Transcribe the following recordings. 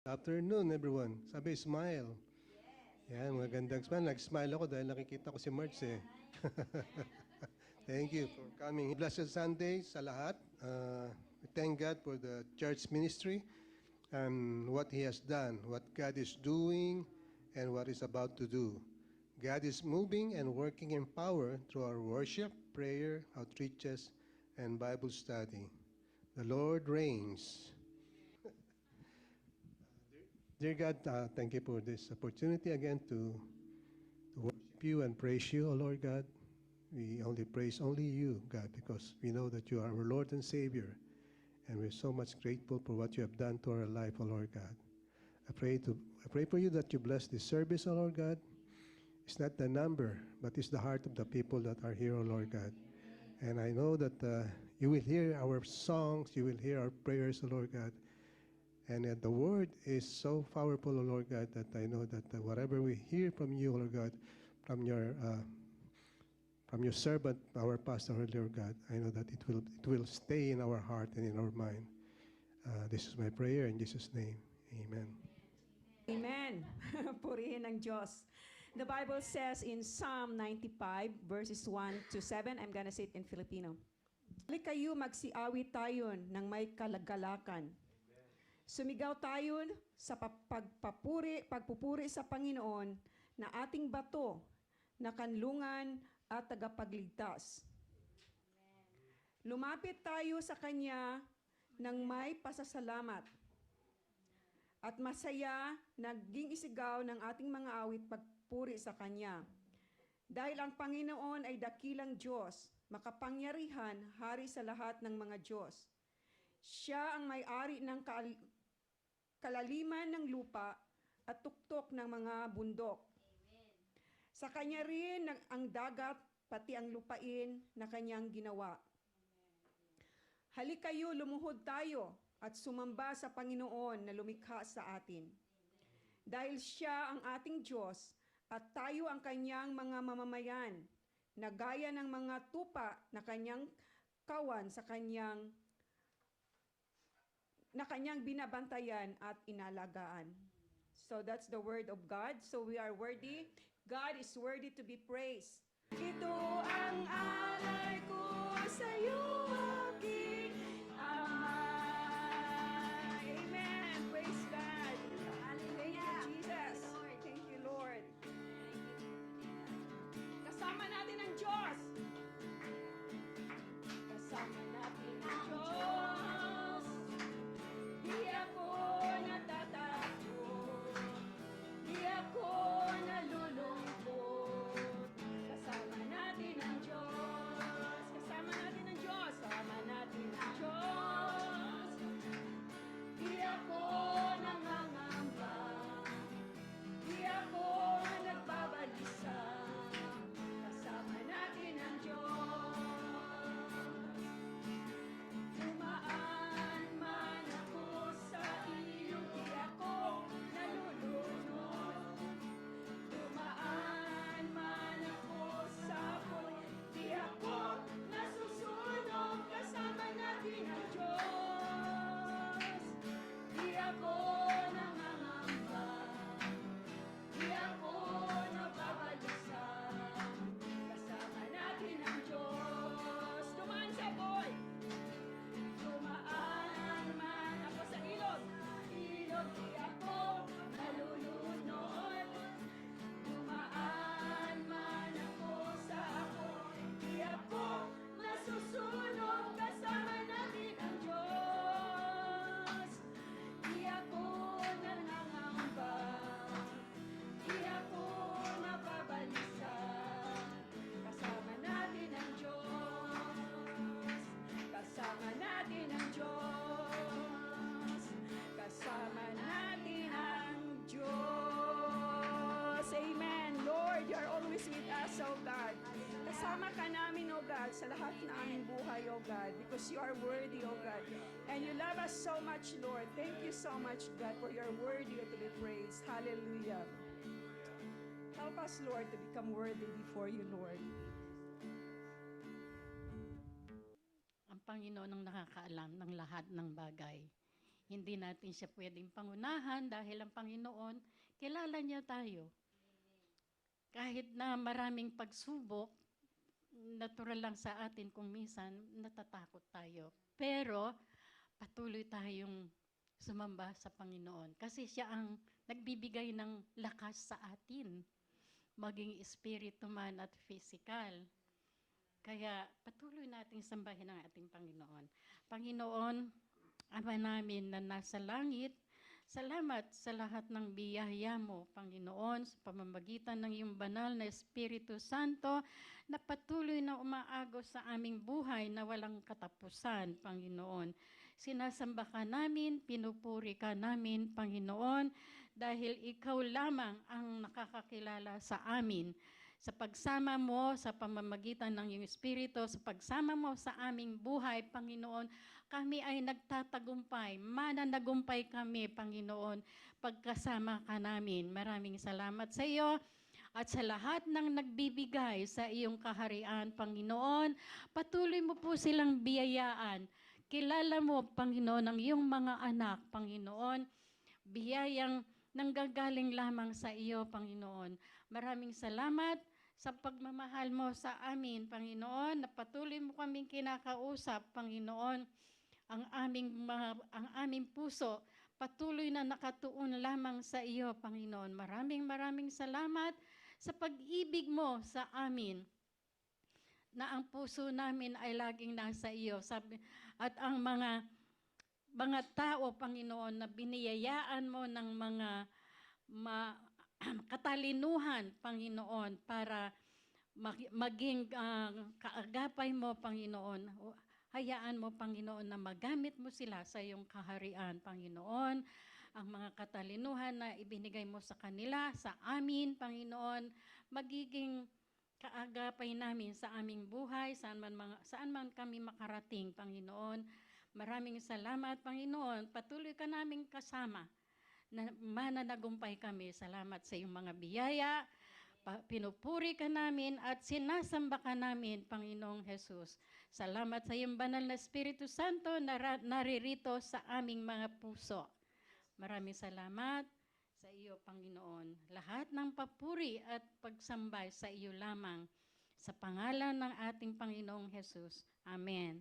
Afternoon, everyone. Sabi, smile. Yan, magandang smile. Nag-smile ako dahil nakikita ko si March eh. Thank you for coming. Blessed Sunday sa lahat. We thank God for the church ministry and what He has done, what God is doing, and what is about to do. God is moving and working in power through our worship, prayer, outreaches, and Bible study. The Lord reigns. Dear God, thank you for this opportunity again to worship you and praise you, O Lord God. We only praise only you, God, because we know that you are our Lord and Savior. And we're so much grateful for what you have done to our life, O Lord God. I pray for you that you bless this service, O Lord God. It's not the number, but it's the heart of the people that are here, O Lord God. And I know that you will hear our songs, you will hear our prayers, O Lord God. And the word is so powerful, O Lord God, that I know that whatever we hear from you, O Lord God, from your servant, our pastor, O Lord God, I know that it will stay in our heart and in our mind. This is my prayer in Jesus' name. Amen. Amen. Purihin ng Diyos. The Bible says in Psalm 95, verses 1 to 7, I'm gonna say it in Filipino. Halika kayo, magsiawit tayo ng may kalagalakan. Sumigaw tayo sa pagpupuri sa Panginoon na ating bato, na kanlungan at tagapagligtas. Lumapit tayo sa Kanya ng may pasasalamat at masaya naging isigaw ng ating mga awit pagpuri sa Kanya. Dahil ang Panginoon ay dakilang Diyos, makapangyarihan, hari sa lahat ng mga Diyos. Siya ang may-ari ng kalaliman ng lupa at tuktok ng mga bundok. Amen. Sa Kanya rin ang dagat, pati ang lupain na Kanyang ginawa. Halika kayo, lumuhod tayo at sumamba sa Panginoon na lumikha sa atin. Dahil Siya ang ating Diyos at tayo ang Kanyang mga mamamayan, na gaya ng mga tupa na Kanyang kawan sa Kanyang binabantayan at inalagaan. So that's the word of God. So we are worthy. God is worthy to be praised. Ito ang alay ko sa iyo, aking Ama. Amen. Praise God. Hallelujah. Jesus. Thank you, Lord. Kasama natin ang Diyos. Kasama natin ang Diyos. Di ako natatakot, di ako nalulungkot. Kasama natin ang Diyos, kasama natin ang Diyos, kasama natin ang Diyos. Di ako nangangamba, di ako nagbabalisa. Kasama natin ang Diyos. Dumaan man ako sa ilog, di ako nalulunod. Dumaan man ako sa apoy, di ako nasusunog. Kasama natin ang Diyos. Di ako nangangamba, di ako nababalisa. Kasama natin ang Diyos. Dumaan sa apoy. Dumaan man ako sa ilog, di ako nalulunod. Dumaan man ako sa apoy, di ako nasusunog. Kasama natin ang Diyos. Di ako nangangamba, di ako nababalisa. Kasama natin ang Diyos. Kasama natin ang Diyos. Kasama natin ang Diyos. Amen. Lord, you are always with us, O God. Kasama ka namin, O God, sa lahat ng aming buhay, O God, because you are worthy, O God. And you love us so much, Lord. Thank you so much, God, for your worthy to be praised. Hallelujah. Help us, Lord, to become worthy before you, Lord. Ang Panginoon ang nakakaalam ng lahat ng bagay. Hindi natin siya pwedeng pangunahan dahil ang Panginoon, kilala niya tayo. Kahit na maraming pagsubok, natural lang sa atin kung minsan natatakot tayo. Pero patuloy tayong sumamba sa Panginoon kasi siya ang nagbibigay ng lakas sa atin, maging espiritu man at physical. Kaya patuloy nating sambahin ang ating Panginoon. Panginoon, Ama namin na nasa langit, salamat sa lahat ng biyaya mo, Panginoon, sa pamamagitan ng iyong banal na Espiritu Santo na patuloy na umaagos sa aming buhay na walang katapusan, Panginoon. Sinasamba ka namin, pinupuri ka namin, Panginoon, dahil ikaw lamang ang nakakakilala sa amin. Sa pagsama mo, sa pamamagitan ng iyong Espiritu, sa pagsama mo sa aming buhay, Panginoon, kami ay nagtatagumpay, mananagumpay kami, Panginoon, pagkasama ka namin. Maraming salamat sa iyo at sa lahat ng nagbibigay sa iyong kaharian, Panginoon. Patuloy mo po silang biyayaan. Kilala mo, Panginoon, ang iyong mga anak, Panginoon, biyayang nanggagaling lamang sa iyo, Panginoon. Maraming salamat sa pagmamahal mo sa amin, Panginoon, na patuloy mo kaming kinakausap, Panginoon. Ang aming puso patuloy na nakatuon lamang sa iyo, Panginoon. Maraming salamat sa pag-ibig mo sa amin, na ang puso namin ay laging nasa iyo. At ang mga tao, Panginoon, na biniyayaan mo ng mga katalinuhan, Panginoon, para maging kaagapay mo, Panginoon. Hayaan mo, Panginoon, na magamit mo sila sa iyong kaharian, Panginoon. Ang mga katalinuhan na ibinigay mo sa kanila, sa amin, Panginoon, magiging kaagapay namin sa aming buhay, saan man kami makarating, Panginoon. Maraming salamat, Panginoon. Patuloy ka naming kasama na mananagumpay kami. Salamat sa iyong mga biyaya. Pinupuri ka namin at sinasamba ka namin, Panginoong Jesus. Salamat sa iyong banal na Espiritu Santo na naririto sa aming mga puso. Maraming salamat sa iyo, Panginoon. Lahat ng papuri at pagsambay sa iyo lamang. Sa pangalan ng ating Panginoong Jesus. Amen.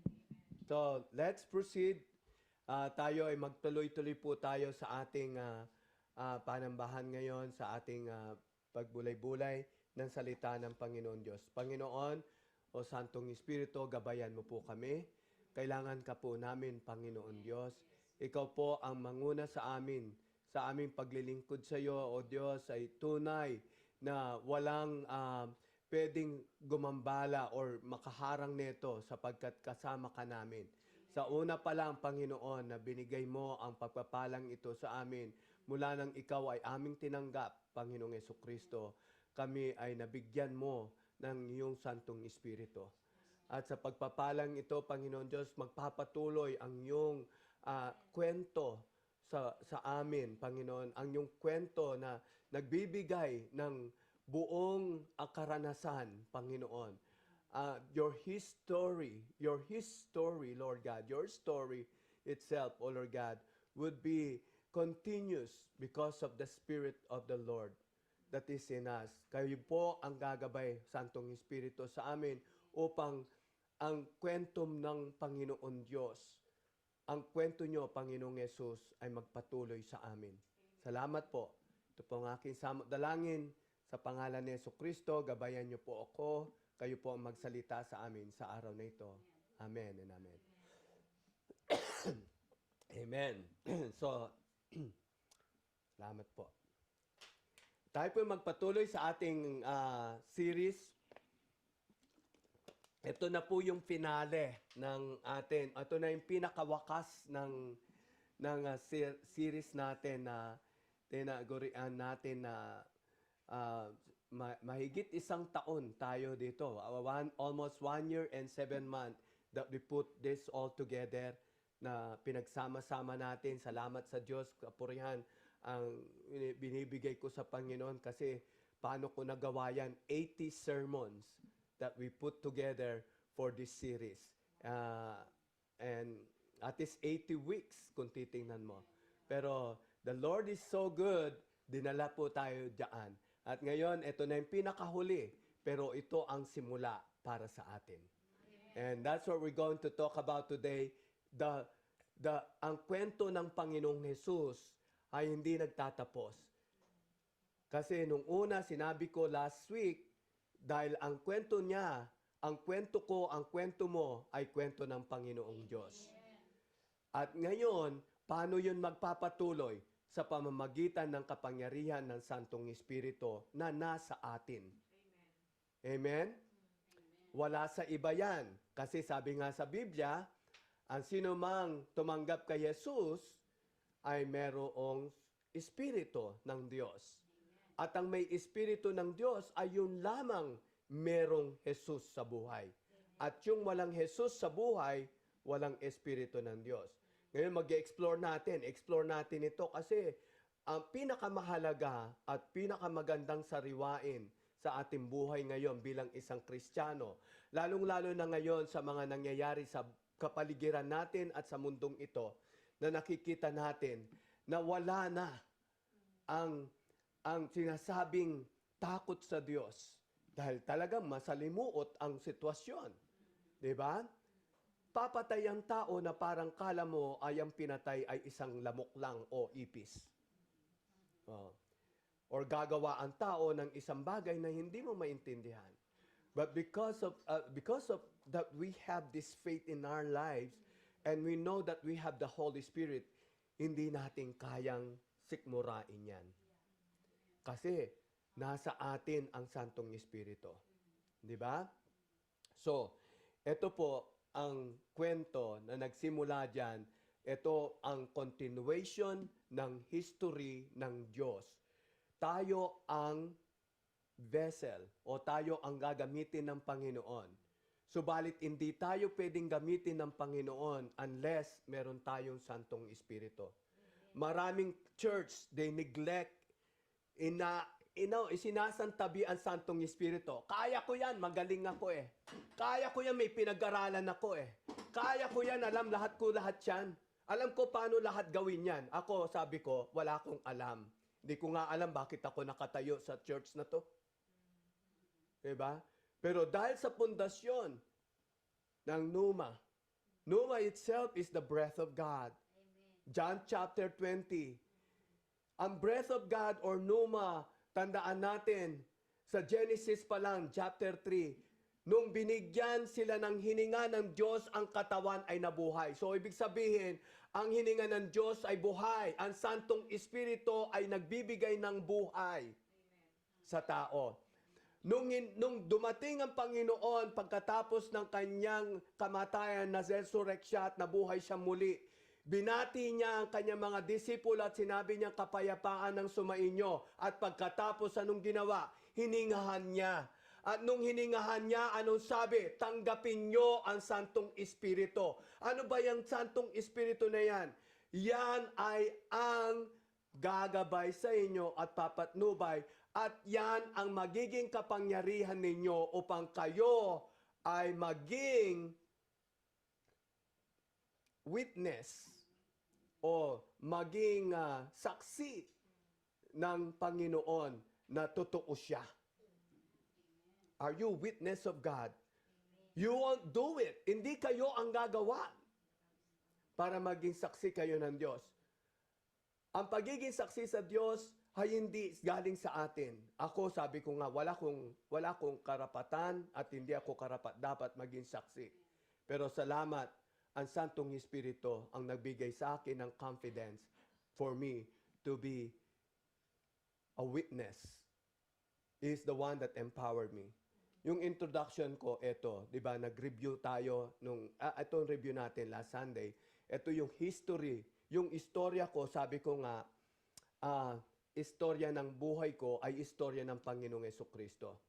So, let's proceed. Tayo ay magtuloy-tuloy po tayo sa ating panambahan ngayon, sa ating pagbulay-bulay ng salita ng Panginoon Diyos. Panginoon, o Santong Espiritu, gabayan mo po kami. Kailangan ka po namin, Panginoon Diyos. Ikaw po ang manguna sa amin, sa aming paglilingkod sa iyo, o Diyos, ay tunay na walang pwedeng gumambala or makaharang nito sapagkat kasama ka namin. Sa una pa lang, Panginoon, na binigay mo ang pagpapalang ito sa amin, mula nang ikaw ay aming tinanggap, Panginoong Jesucristo, kami ay nabigyan mo ng iyong Santong Espiritu. At sa pagpapalang ito, Panginoon Diyos, magpapatuloy ang iyong kwento sa amin, Panginoon, ang iyong kwento na nagbibigay ng buong karanasan, Panginoon. Your history, Lord God, your story itself, O Lord God, would be continuous because of the Spirit of the Lord that is in us. Kayo po ang gagabay, Santong Espiritu, sa amin upang ang kwento ng Panginoon Diyos, ang kwento nyo, Panginoong Yesus, ay magpatuloy sa amin. Salamat po. Ito po ang aking dalangin sa pangalan ni Jesucristo. Gabayan nyo po ako. Kayo po ang magsalita sa amin sa araw na ito. Amen and amen. Amen. So, salamat po. Tayo po magpatuloy sa ating series. Ito na po yung finale ng atin. Ito na yung pinakawakas ng series natin na tinagurian natin na mahigit isang taon tayo dito. Almost 1 year and 7 months that we put this all together, na pinagsama-sama natin. Salamat sa Diyos, kapurihan ang binibigay ko sa Panginoon kasi paano ko nagawa yan? 80 sermons that we put together for this series. And At least 80 weeks kung titingnan mo. Pero the Lord is so good, dinala po tayo diyan. At ngayon, ito na yung pinakahuli, pero ito ang simula para sa atin. And that's what we're going to talk about today. Ang kwento ng Panginoong Jesus ay hindi nagtatapos. Kasi nung una, sinabi ko last week, dahil ang kwento niya, ang kwento ko, ang kwento mo, ay kwento ng Panginoong Diyos. At ngayon, paano yun magpapatuloy? Sa pamamagitan ng kapangyarihan ng Santong Espiritu na nasa atin. Amen? Wala sa iba yan. Kasi sabi nga sa Biblia, ang sino mang tumanggap kay Jesus ay merong Espiritu ng Diyos. At ang may Espiritu ng Diyos ay yun lamang merong Jesus sa buhay. At yung walang Jesus sa buhay, walang Espiritu ng Diyos. Ngayon mag-explore natin ito kasi ang pinakamahalaga at pinakamagandang sariwain sa ating buhay ngayon bilang isang Kristiyano, lalong-lalo na ngayon sa mga nangyayari sa kapaligiran natin at sa mundong ito, na nakikita natin na wala na ang sinasabing takot sa Diyos dahil talagang masalimuot ang sitwasyon. 'Di ba? Papatay ang tao na parang kala mo ay ang pinatay ay isang lamok lang o ipis. Or gagawa ang tao ng isang bagay na hindi mo maintindihan. But because of that we have this faith in our lives and we know that we have the Holy Spirit, hindi natin kayang sikmurain yan. Kasi nasa atin ang Santong Espiritu. Di ba? So, ito po ang kwento na nagsimula dyan. Ito ang continuation ng history ng Diyos. Tayo ang vessel o tayo ang gagamitin ng Panginoon. Subalit hindi tayo pwedeng gamitin ng Panginoon unless meron tayong Santong Espiritu. Maraming church, they neglect, isinasantabi ang Santong Espiritu. Kaya ko yan, magaling ako eh. Kaya ko yan, may pinag-aralan ako eh. Kaya ko yan, alam lahat yan. Alam ko paano lahat gawin yan. Ako, sabi ko, wala akong alam. Hindi ko nga alam bakit ako nakatayo sa church na to. Diba? Pero dahil sa pundasyon ng Pneuma itself is the breath of God. John chapter 20. Ang breath of God or Pneuma, tandaan natin, sa Genesis pa lang, chapter 3, nung binigyan sila ng hininga ng Diyos, ang katawan ay nabuhay. So, ibig sabihin, ang hininga ng Diyos ay buhay. Ang Santong Espiritu ay nagbibigay ng buhay sa tao. Nung dumating ang Panginoon, pagkatapos ng kanyang kamatayan na resurrection at nabuhay siya muli, binati niya ang kanyang mga disipulo at sinabi niya, kapayapaan ang sumainyo. At pagkatapos, anong ginawa? Hiningahan niya. At nung hiningahan niya, anong sabi? Tanggapin niyo ang Santong Espiritu. Ano ba yung Santong Espiritu na yan? Yan ay ang gagabay sa inyo at papatnubay. At yan ang magiging kapangyarihan ninyo upang kayo ay maging witness o maging saksi ng Panginoon na totoo siya. Are you witness of God? You won't do it. Hindi kayo ang gagawa para maging saksi kayo ng Diyos. Ang pagiging saksi sa Diyos ay hindi galing sa atin. Ako, sabi ko nga, wala kong karapatan at hindi ako dapat maging saksi. Pero salamat, ang Santong Espiritu ang nagbigay sa akin ng confidence for me to be a witness. He is the one that empowered me. Yung introduction ko, ito, di ba, nag-review tayo itong review natin last Sunday. Ito yung history. Yung istorya ko, sabi ko nga, istorya ng buhay ko ay istorya ng Panginoong Jesucristo.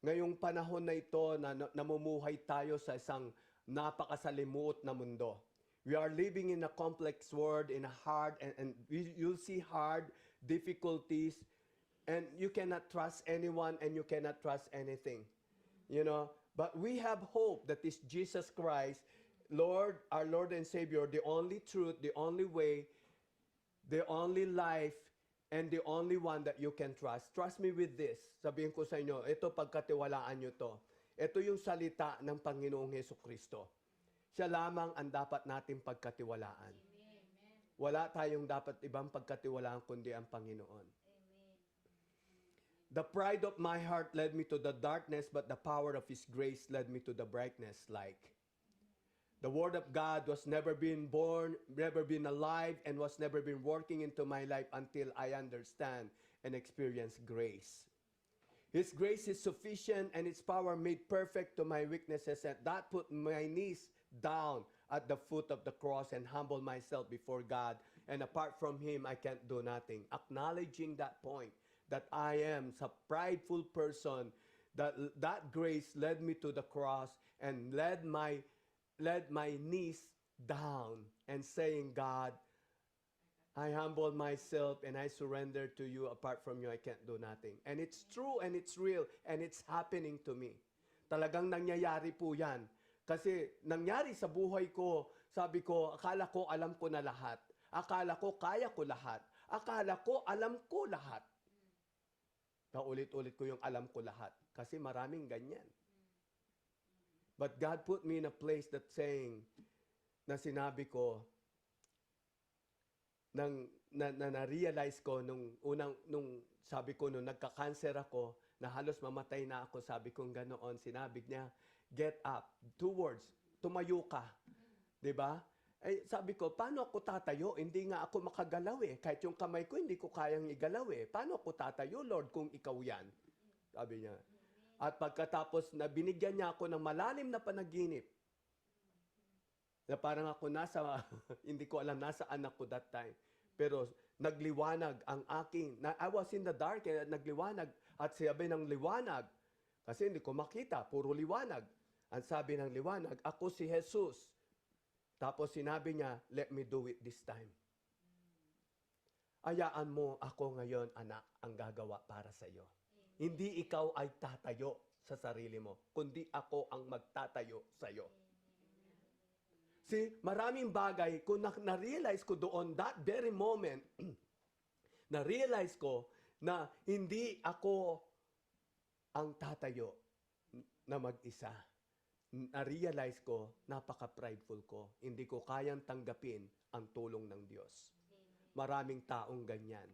Ngayong panahon na ito na namumuhay tayo sa isang napakasalimuot na mundo. We are living in a complex world, in a hard, and you'll see hard difficulties, and you cannot trust anyone, and you cannot trust anything. You know, but we have hope that is Jesus Christ, Lord, our Lord and Savior, the only truth, the only way, the only life, and the only one that you can trust. Trust me with this. Sabihin ko sa inyo, ito pagkatiwalaan nyo to. Ito yung salita ng Panginoong Hesukristo. Siya lamang ang dapat natin pagkatiwalaan. Wala tayong dapat ibang pagkatiwalaan kundi ang Panginoon. The pride of my heart led me to the darkness, but the power of His grace led me to the brightness like. The Word of God was never been born, never been alive, and was never been working into my life until I understand and experience grace. His grace is sufficient and its power made perfect to my weaknesses, and that put my knees down at the foot of the cross and humble myself before God. And apart from Him, I can't do nothing. Acknowledging that point, that I am a prideful person, that grace led me to the cross and led my knees down and saying, God, I humble myself and I surrender to you. Apart from you, I can't do nothing. And it's true and it's real and it's happening to me. Talagang nangyayari po yan. Kasi nangyari sa buhay ko, sabi ko, akala ko alam ko na lahat. Akala ko kaya ko lahat. Akala ko alam ko lahat. Paulit-ulit ko yung alam ko lahat. Kasi maraming ganyan. But God put me in a place that saying, na sinabi ko, na-realize ko nung sabi ko, nung nagka-cancer ako, na halos mamatay na ako, sabi kong ganoon, sinabi niya, get up. 2 words, tumayo ka. 'Di ba? Eh, sabi ko, paano ako tatayo? Hindi nga ako makagalaw eh. Kahit yung kamay ko, hindi ko kayang igalaw eh. Paano ako tatayo, Lord, kung ikaw yan? Sabi niya. At pagkatapos na binigyan niya ako ng malalim na panaginip, na parang ako hindi ko alam nasaan ako that time. Pero nagliwanag ang aking, I was in the dark, nagliwanag at sabi ng liwanag, kasi hindi ko makita, puro liwanag. Ang sabi ng liwanag, ako si Jesus. Tapos sinabi niya, let me do it this time. Ayaan mo ako ngayon, anak, ang gagawa para sa iyo. Hindi ikaw ay tatayo sa sarili mo, kundi ako ang magtatayo sa iyo. See, maraming bagay, kung na-realize ko doon, that very moment, na-realize ko na hindi ako ang tatayo na mag-isa. Na-realize ko, napaka-prideful ko. Hindi ko kayang tanggapin ang tulong ng Diyos. Maraming taong ganyan.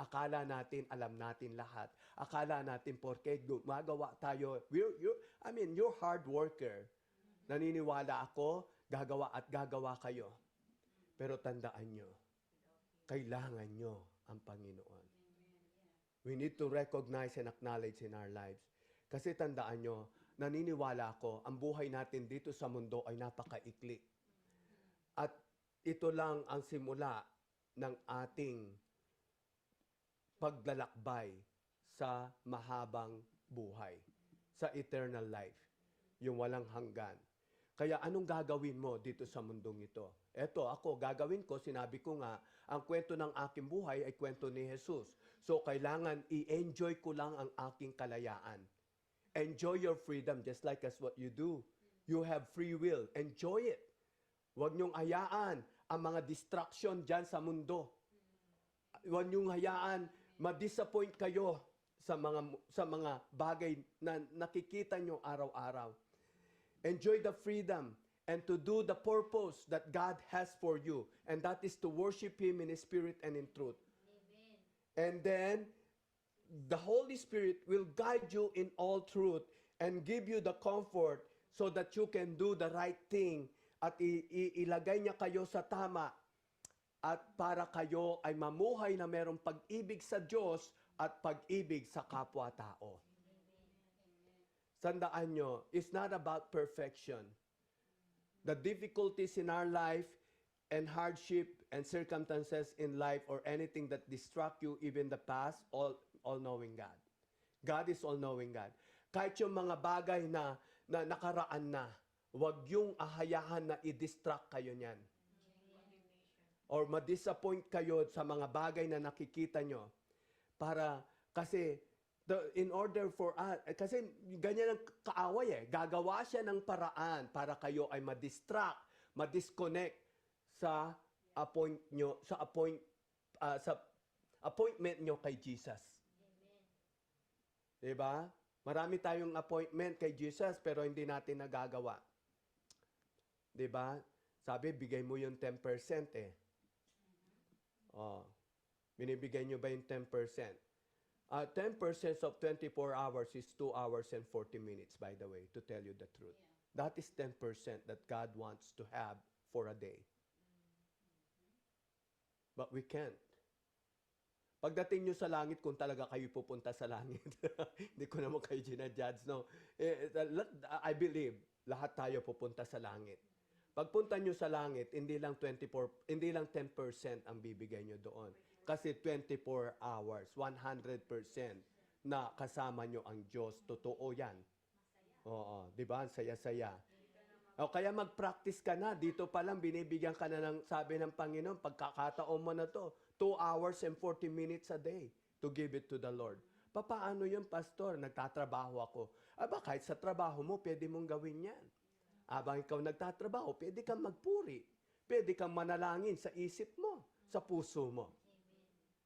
Akala natin, alam natin lahat. Akala natin, porke gumagawa tayo, you're hard worker. Naniniwala ako, gagawa at gagawa kayo. Pero tandaan nyo, kailangan nyo ang Panginoon. We need to recognize and acknowledge in our lives. Kasi tandaan nyo, naniniwala ako, ang buhay natin dito sa mundo ay napakaikli. At ito lang ang simula ng ating paglalakbay sa mahabang buhay, sa eternal life, yung walang hanggan. Kaya anong gagawin mo dito sa mundong ito? Eto, ako, gagawin ko, sinabi ko nga, ang kwento ng aking buhay ay kwento ni Jesus. So, kailangan i-enjoy ko lang ang aking kalayaan. Enjoy your freedom just like as what you do. You have free will. Enjoy it. Huwag niyong hayaan ang mga distraction dyan sa mundo. Huwag niyong hayaan ma-disappoint kayo sa mga bagay na nakikita niyo araw-araw. Enjoy the freedom and to do the purpose that God has for you. And that is to worship Him in spirit and in truth. Amen. And then, the Holy Spirit will guide you in all truth and give you the comfort so that you can do the right thing at ilagay niya kayo sa tama at para kayo ay mamuhay na merong pag-ibig sa Diyos at pag-ibig sa kapwa-tao. Tandaan nyo, it's not about perfection. The difficulties in our life and hardship and circumstances in life or anything that distract you, even the past, all-knowing God. God is all-knowing God. Kahit yung mga bagay na nakaraan na, huwag yung ahayahan na i-distract kayo niyan. Or ma-disappoint kayo sa mga bagay na nakikita nyo. Kasi in order for us, kasi ganyan ang kaaway eh. Gagawa siya ng paraan para kayo ay ma-distract ma-disconnect sa sa appointment nyo kay Jesus. Diba? Marami tayong appointment kay Jesus pero hindi natin nagagawa. Diba? Sabi, bigay mo yung 10% eh. Oh, binibigay nyo ba yung 10%? 10% of 24 hours is 2 hours and 40 minutes, by the way, to tell you the truth. That is 10% that God wants to have for a day. But we can't. Pagdating nyo sa langit, kung talaga kayo pupunta sa langit, hindi ko naman kayo ginajudge, no? I believe, lahat tayo pupunta sa langit. Pagpunta nyo sa langit, hindi lang 10% ang bibigay nyo doon. Kasi 24 hours, 100% na kasama nyo ang Diyos. Totoo yan. Oo, di ba? Ang saya-saya. O kaya mag-practice ka na. Dito pa lang, binibigyan ka na ng sabi ng Panginoon, pagkakataon mo na to, 2 hours and 40 minutes a day to give it to the Lord. Paano yun, Pastor? Nagtatrabaho ako. Aba, kahit sa trabaho mo, pwede mong gawin yan. Abang ikaw nagtatrabaho, pwede kang magpuri. Pwede kang manalangin sa isip mo, sa puso mo.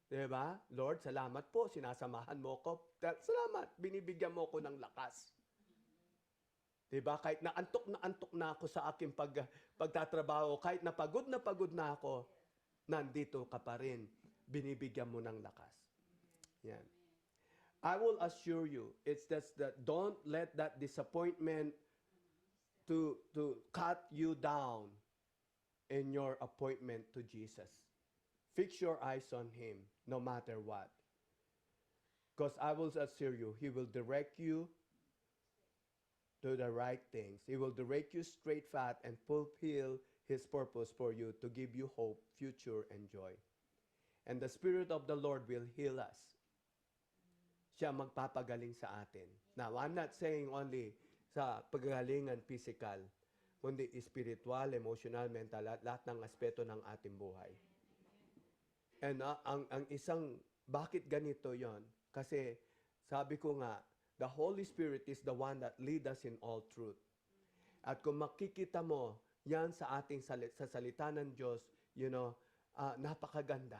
Diba? Lord, salamat po, sinasamahan mo ko. Salamat, binibigyan mo ko ng lakas. Diba? Kahit na antok na ako sa aking pagtatrabaho, kahit na pagod na ako, nandito ka pa rin. Binibigyan mo ng lakas. Yan. I will assure you, it's just that don't let that disappointment to cut you down in your appointment to Jesus. Fix your eyes on Him, no matter what. Because I will assure you, He will direct you to the right things. He will direct you straight path and fulfill His purpose for you to give you hope, future, and joy. And the Spirit of the Lord will heal us. Siya magpapagaling sa atin. Now, I'm not saying only sa paggalingan physical, kundi spiritual, emotional, mental, lahat ng aspeto ng ating buhay. And ang isang, bakit ganito yon? Kasi sabi ko nga, the Holy Spirit is the one that lead us in all truth. At kung makikita mo, yan sa ating sa salita ng Diyos, napakaganda.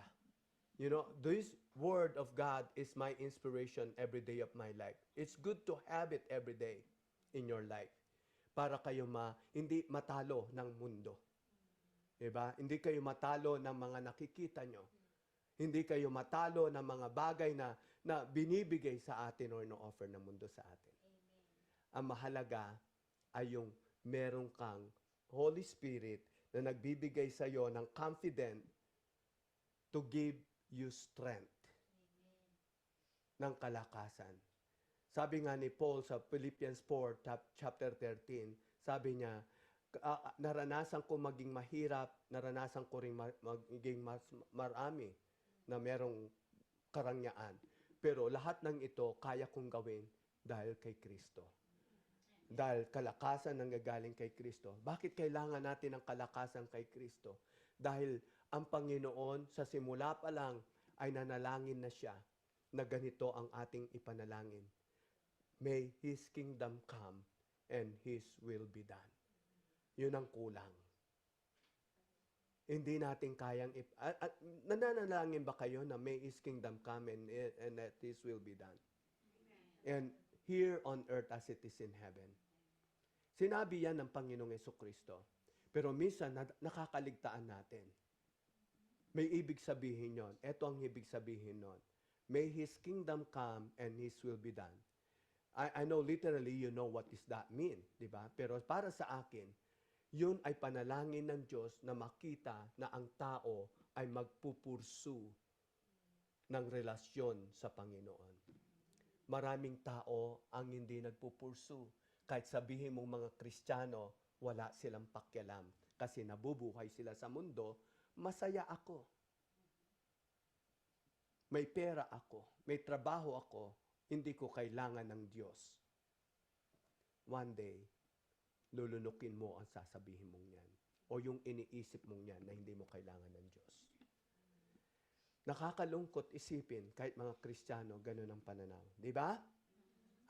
This Word of God is my inspiration every day of my life. It's good to have it every day in your life para kayo hindi matalo ng mundo. Diba? Hindi kayo matalo ng mga nakikita nyo. Hindi kayo matalo ng mga bagay na binibigay sa atin or no-offer ng mundo sa atin. Ang mahalaga ay yung meron kang Holy Spirit na nagbibigay sa iyo ng confident to give you strength ng kalakasan. Sabi nga ni Paul sa Philippians 4, chapter 13, sabi niya, naranasan ko maging mahirap, naranasan ko rin maging marami na merong karangyaan. Pero lahat ng ito, kaya kong gawin dahil kay Kristo. Dahil kalakasan nanggagaling kay Kristo. Bakit kailangan natin ng kalakasan kay Kristo? Dahil ang Panginoon sa simula pa lang ay nanalangin na siya na ganito ang ating ipanalangin. May His kingdom come and His will be done. Yun ang kulang. Hindi natin kayang nananalangin ba kayo na may His kingdom come and that His will be done? And here on earth as it is in heaven. Sinabi yan ng Panginoong Jesucristo. Pero minsan nakakaligtaan natin. May ibig sabihin yon. Ito ang ibig sabihin nun. May His kingdom come and His will be done. I know literally you know what does that mean, di ba? Pero para sa akin, yun ay panalangin ng Diyos na makita na ang tao ay magpupursu ng relasyon sa Panginoon. Maraming tao ang hindi nagpupursu. Kahit sabihin mong mga Kristiyano, wala silang pakialam. Kasi nabubuhay sila sa mundo, masaya ako. May pera ako, may trabaho ako, hindi ko kailangan ng Diyos. One day, lulunukin mo ang sasabihin mong yan. O yung iniisip mong yan na hindi mo kailangan ng Diyos. Nakakalungkot isipin, kahit mga Kristiyano, ganun ang pananaw. Di ba?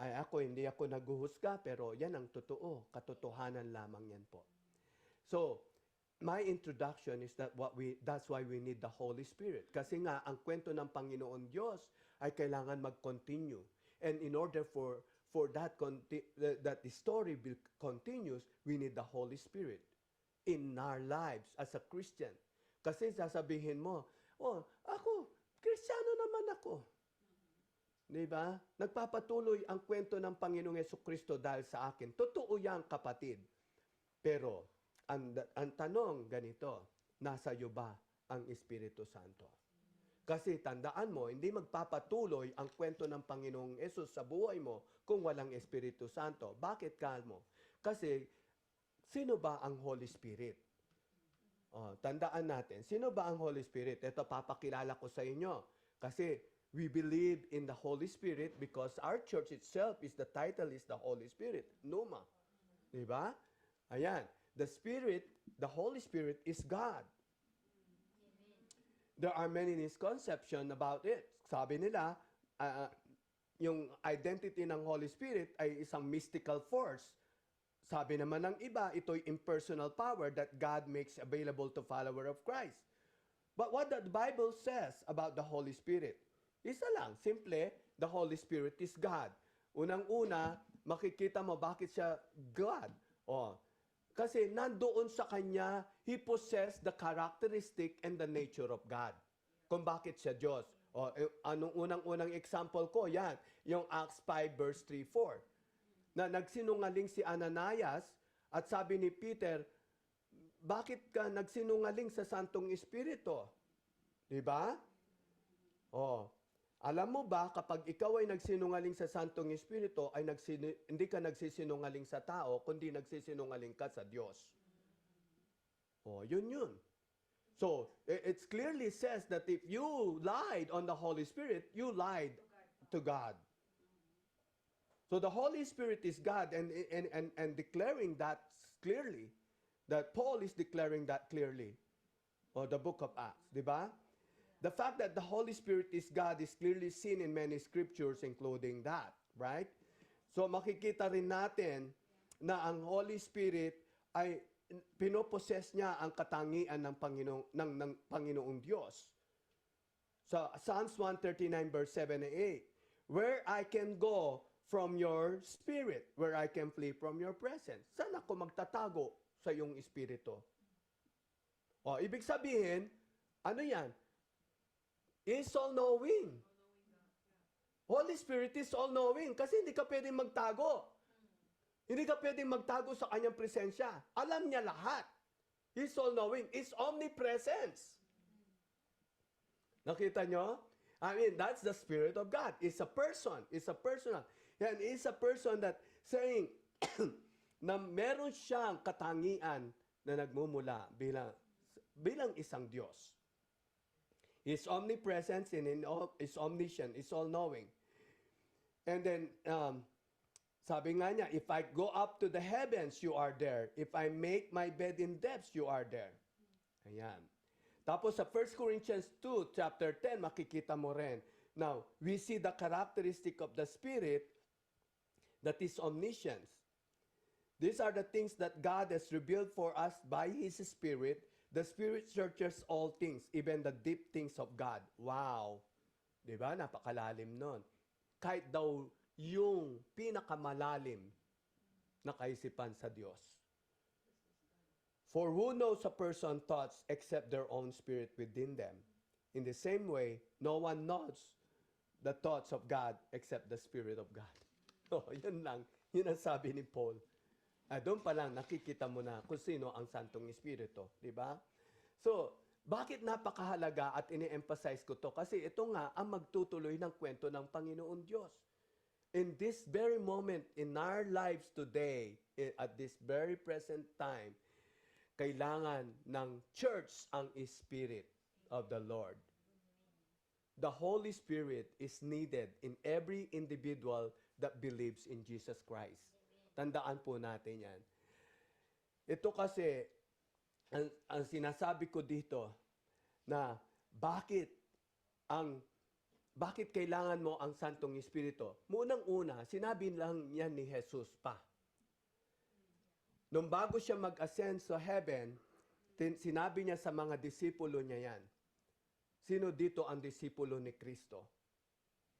Ay hindi ako naghuhusga, pero yan ang totoo. Katotohanan lamang yan po. So, my introduction is that's why we need the Holy Spirit. Kasi nga, ang kwento ng Panginoon Diyos ay kailangan mag-continue. And in order for that that the story continues, we need the Holy Spirit in our lives as a Christian. Kasi sasabihin mo, oh, ako, Kristiyano naman ako. Di ba? Nagpapatuloy ang kwento ng Panginoong Jesucristo dahil sa akin. Totoo yan, kapatid. Pero, ang tanong ganito, nasa iyo ba ang Espiritu Santo? Kasi tandaan mo, hindi magpapatuloy ang kwento ng Panginoong Yesus sa buhay mo kung walang Espiritu Santo. Bakit mo? Kasi, sino ba ang Holy Spirit? Tandaan natin, sino ba ang Holy Spirit? Ito, papakilala ko sa inyo. Kasi, we believe in the Holy Spirit because our church itself the title is the Holy Spirit, Pneuma. Diba? Ayan. The Holy Spirit is God. There are many misconceptions about it. Sabi nila, yung identity ng Holy Spirit ay isang mystical force. Sabi naman ng iba, ito'y impersonal power that God makes available to follower of Christ. But what the Bible says about the Holy Spirit? Isa lang, simple, the Holy Spirit is God. Unang-una, makikita mo bakit siya God. Kasi nandoon sa kanya, He possessed the characteristic and the nature of God. Kung bakit siya Diyos. Anong unang-unang example ko? Yan, yung Acts 5 verse 3-4. Na nagsinungaling si Ananias at sabi ni Peter, bakit ka nagsinungaling sa Santong Espiritu? Diba? Alam mo ba, kapag ikaw ay nagsinungaling sa Santong Espiritu, ay hindi ka nagsisinungaling sa tao, kundi nagsisinungaling ka sa Diyos. Yun. So, it clearly says that if you lied on the Holy Spirit, you lied to God. So, the Holy Spirit is God, and declaring that clearly, that Paul is declaring that clearly, the book of Acts, di ba? The fact that the Holy Spirit is God is clearly seen in many scriptures, including that, right? So makikita rin natin na ang Holy Spirit ay pinoposes niya ang katangian ng Panginoong Diyos. So Psalms 139 verse 7 and 8, where I can go from your spirit, where I can flee from your presence. Saan ako magtatago sa iyong espiritu? Ibig sabihin, ano yan? Is all-knowing. Holy Spirit is all-knowing kasi hindi ka pwedeng magtago. Hindi ka pwedeng magtago sa kanyang presensya. Alam niya lahat. He's all-knowing. It's omnipresence. Nakita nyo? I mean, that's the Spirit of God. It's a person. It's a personal. Yan, it's a person that saying na meron siyang katangian na nagmumula bilang isang Diyos. His omnipresence and is omniscient, is all-knowing. And then, sabi nga niya, if I go up to the heavens, you are there. If I make my bed in depths, you are there. Ayan. Tapos sa 1 Corinthians 2, chapter 10, makikita mo rin. Now, we see the characteristic of the Spirit that is omniscience. These are the things that God has revealed for us by His Spirit. The Spirit searches all things, even the deep things of God. Wow! Diba? Napakalalim nun. Kahit daw yung pinakamalalim na kaisipan sa Diyos. For who knows a person's thoughts except their own spirit within them? In the same way, no one knows the thoughts of God except the Spirit of God. Yun lang. Yun ang sabi ni Paul. Doon pa lang nakikita mo na kung sino ang Santong Espiritu, di ba? So, bakit napakahalaga at ini-emphasize ko to? Kasi ito nga ang magtutuloy ng kwento ng Panginoon Diyos. In this very moment, in our lives today, at this very present time, kailangan ng church ang Spirit of the Lord. The Holy Spirit is needed in every individual that believes in Jesus Christ. Tandaan po natin yan. Ito kasi, ang sinasabi ko dito, na bakit kailangan mo ang Santong Espiritu? Unang-una, sinabi lang yan ni Jesus pa. Nung bago siya mag-ascend sa heaven, sinabi niya sa mga disipulo niya yan. Sino dito ang disipulo ni Kristo?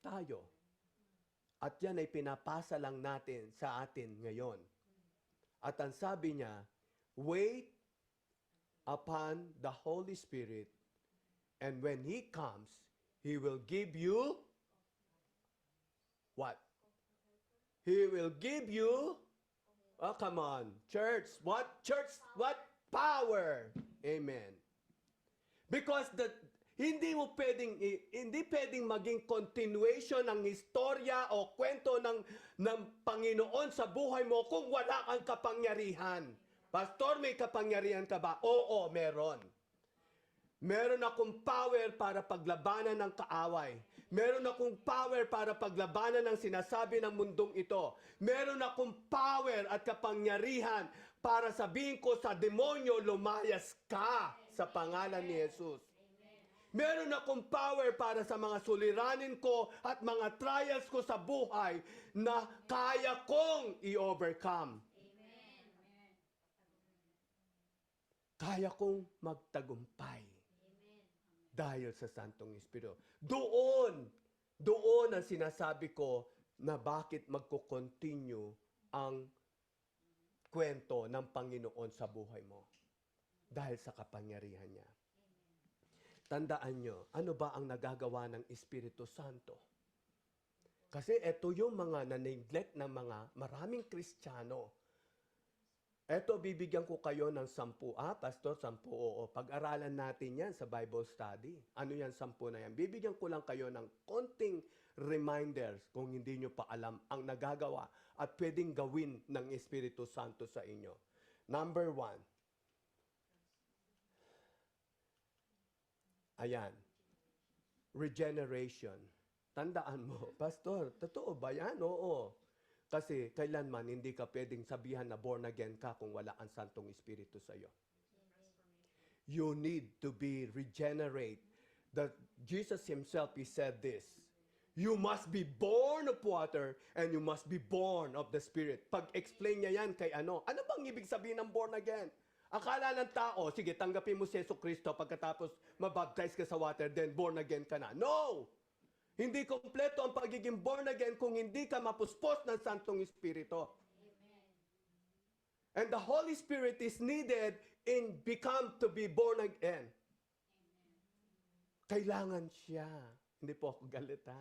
Tayo. At yan ay pinapasa lang natin sa atin ngayon. At ang sabi niya, wait upon the Holy Spirit, and when He comes, He will give you what? He will give you, oh come on, church, what? Church, what? Power. Amen. Because hindi pwedeng maging continuation ng istorya o kwento ng Panginoon sa buhay mo kung wala kang kapangyarihan. Pastor, may kapangyarihan ka ba? Oo, meron. Meron akong power para paglabanan ng kaaway. Meron akong power para paglabanan ng sinasabi ng mundong ito. Meron akong power at kapangyarihan para sabihin ko sa demonyo, lumayas ka sa pangalan ni Jesus. Meron akong power para sa mga suliranin ko at mga trials ko sa buhay na kaya kong i-overcome. Kaya kong magtagumpay. Dahil sa Santong Espiritu. Doon ang sinasabi ko na bakit magko-continue ang kwento ng Panginoon sa buhay mo. Dahil sa kapangyarihan niya. Tandaan nyo, ano ba ang nagagawa ng Espiritu Santo? Kasi ito yung mga na-neglect ng mga maraming Kristiyano. Ito, bibigyan ko kayo ng 10. Pastor, 10. Oo. Pag-aralan natin yan sa Bible study. Ano yan, 10 na yan? Bibigyan ko lang kayo ng konting reminders kung hindi nyo pa alam ang nagagawa at pwedeng gawin ng Espiritu Santo sa inyo. Number 1. Ayan. Regeneration. Tandaan mo, Pastor, totoo ba yan? Oo. Kasi kailanman hindi ka pwedeng sabihan na born again ka kung wala ang Santong Espiritu sa iyo. You need to be regenerate. That Jesus Himself, He said this, you must be born of water and you must be born of the Spirit. Pag-explain niya yan kay ano bang ibig sabihin ng born again? Akala ng tao, sige, tanggapin mo si Jesucristo pagkatapos mabaptize ka sa water, then born again ka na. No! Hindi kompleto ang pagiging born again kung hindi ka mapuspos ng Santong Espiritu. And the Holy Spirit is needed in become to be born again. Kailangan siya. Hindi po ako galit, ha?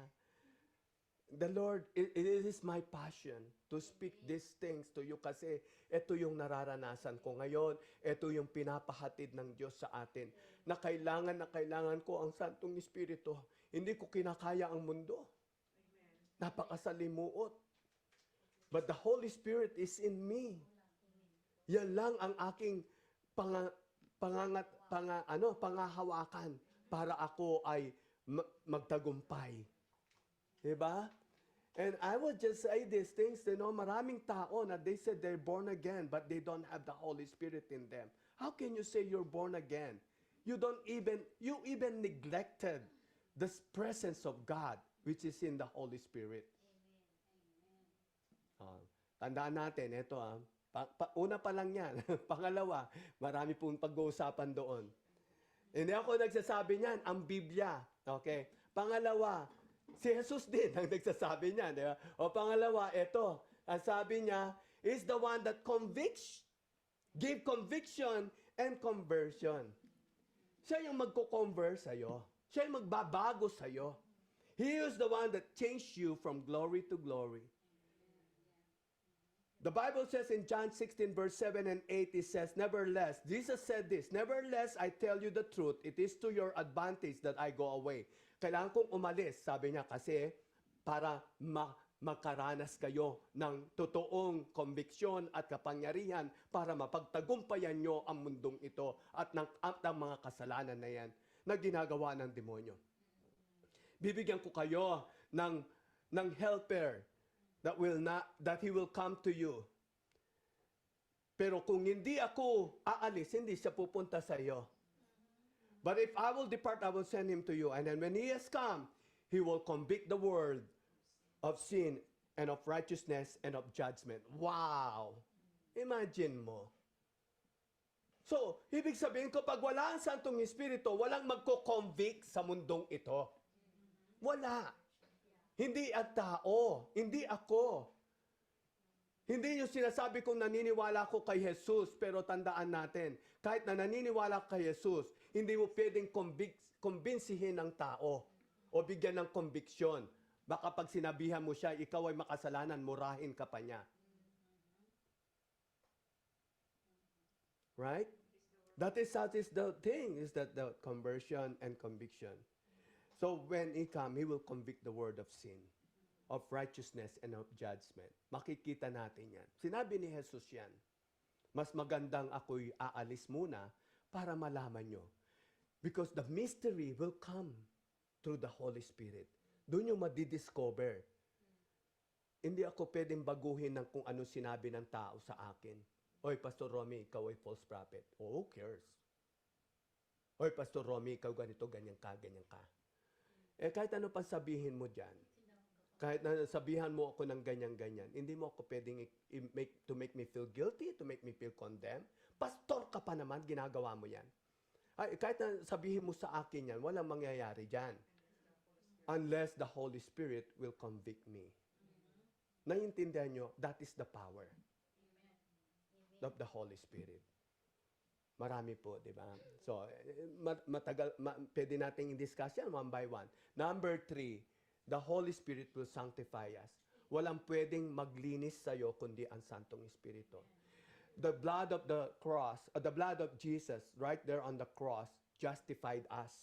The Lord, it is my passion to speak these things to you kasi ito yung nararanasan ko ngayon. Ito yung pinapahatid ng Diyos sa atin na kailangan ko ang Santong Espiritu. Hindi ko kinakaya ang mundo. Napakasalimuot. But the Holy Spirit is in me. Yan lang ang aking pangahawakan para ako ay magtagumpay. Diba? And I would just say these things, maraming tao na they said they're born again, but they don't have the Holy Spirit in them. How can you say you're born again? You even neglected the presence of God, which is in the Holy Spirit. Tandaan natin, ito una pa lang yan. Pangalawa, marami pong pag-uusapan doon. Hindi ako nagsasabi niyan, ang Biblia. Okay? Pangalawa, si Jesus din ang nagsasabi niyan. Diba? O pangalawa, ito, ang sabi niya, is the one that give conviction and conversion. Siya yung magko-convert sa'yo. Siya yung magbabago sa'yo. He is the one that changed you from glory to glory. The Bible says in John 16 verse 7 and 8, it says, nevertheless, Jesus said this, nevertheless, I tell you the truth, it is to your advantage that I go away. Kailangan kong umalis, sabi niya, kasi para makaranas kayo ng totoong konviksyon at kapangyarihan para mapagtagumpayan nyo ang mundong ito at ang mga kasalanan na yan na ginagawa ng demonyo. Bibigyan ko kayo ng helper that he will come to you. Pero kung hindi ako aalis, hindi siya pupunta sa iyo. But if I will depart, I will send him to you. And then when he has come, he will convict the world of sin and of righteousness and of judgment. Wow! Imagine mo. So, ibig sabihin ko, pag wala ang Santong Espiritu, walang magko-convict sa mundong ito. Wala. Hindi ang tao. Hindi ako. Hindi yung sinasabi kong naniniwala ko kay Jesus, pero tandaan natin, kahit na naniniwala ka kay Jesus, hindi mo pwedeng kumbinsihin ng tao o bigyan ng conviction. Baka pag sinabihan mo siya, ikaw ay makasalanan, murahin ka pa niya. Right? That is the thing, is that the conversion and conviction. So when He come, He will convict the world of sin, of righteousness, and of judgment. Makikita natin yan. Sinabi ni Jesus yan. Mas magandang ako'y aalis muna para malaman nyo. Because the mystery will come through the Holy Spirit. Doon yung madidiscover. Hindi ako pwedeng baguhin ng kung ano sinabi ng tao sa akin. Oy, Pastor Romy, ikaw ay false prophet. Oh, who cares? Oy, Pastor Romy, ikaw ganito, ganyan ka, ganyan ka. Eh, kahit ano pang sabihin mo dyan, kahit na sabihan mo ako ng ganyan-ganyan, hindi mo ako pwedeng to make me feel guilty, to make me feel condemned. Pastor ka pa naman, ginagawa mo yan. Ay, kahit na sabihin mo sa akin yan, walang mangyayari dyan. Unless the Holy Spirit will convict me. Naiintindihan nyo, that is the power of the Holy Spirit. Marami po, di ba? So, pwede nating i-discuss yan one by one. Number 3, the Holy Spirit will sanctify us. Walang pwedeng maglinis sa'yo kundi ang Santong Espiritu. The blood of the cross, the blood of Jesus, right there on the cross, justified us.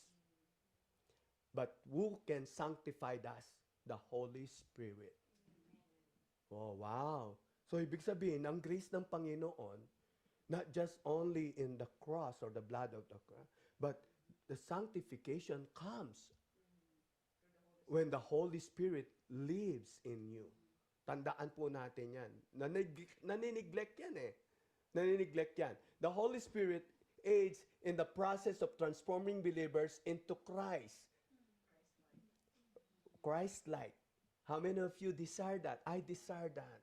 But who can sanctify us? The Holy Spirit. Oh, wow. So, ibig sabihin, ang grace ng Panginoon, not just only in the cross or the blood of the cross, but the sanctification comes when the Holy Spirit lives in you. Tandaan po natin yan. Naniniglect yan eh. Naniniglect yan. The Holy Spirit aids in the process of transforming believers into Christ. Christ-like. How many of you desire that? I desire that.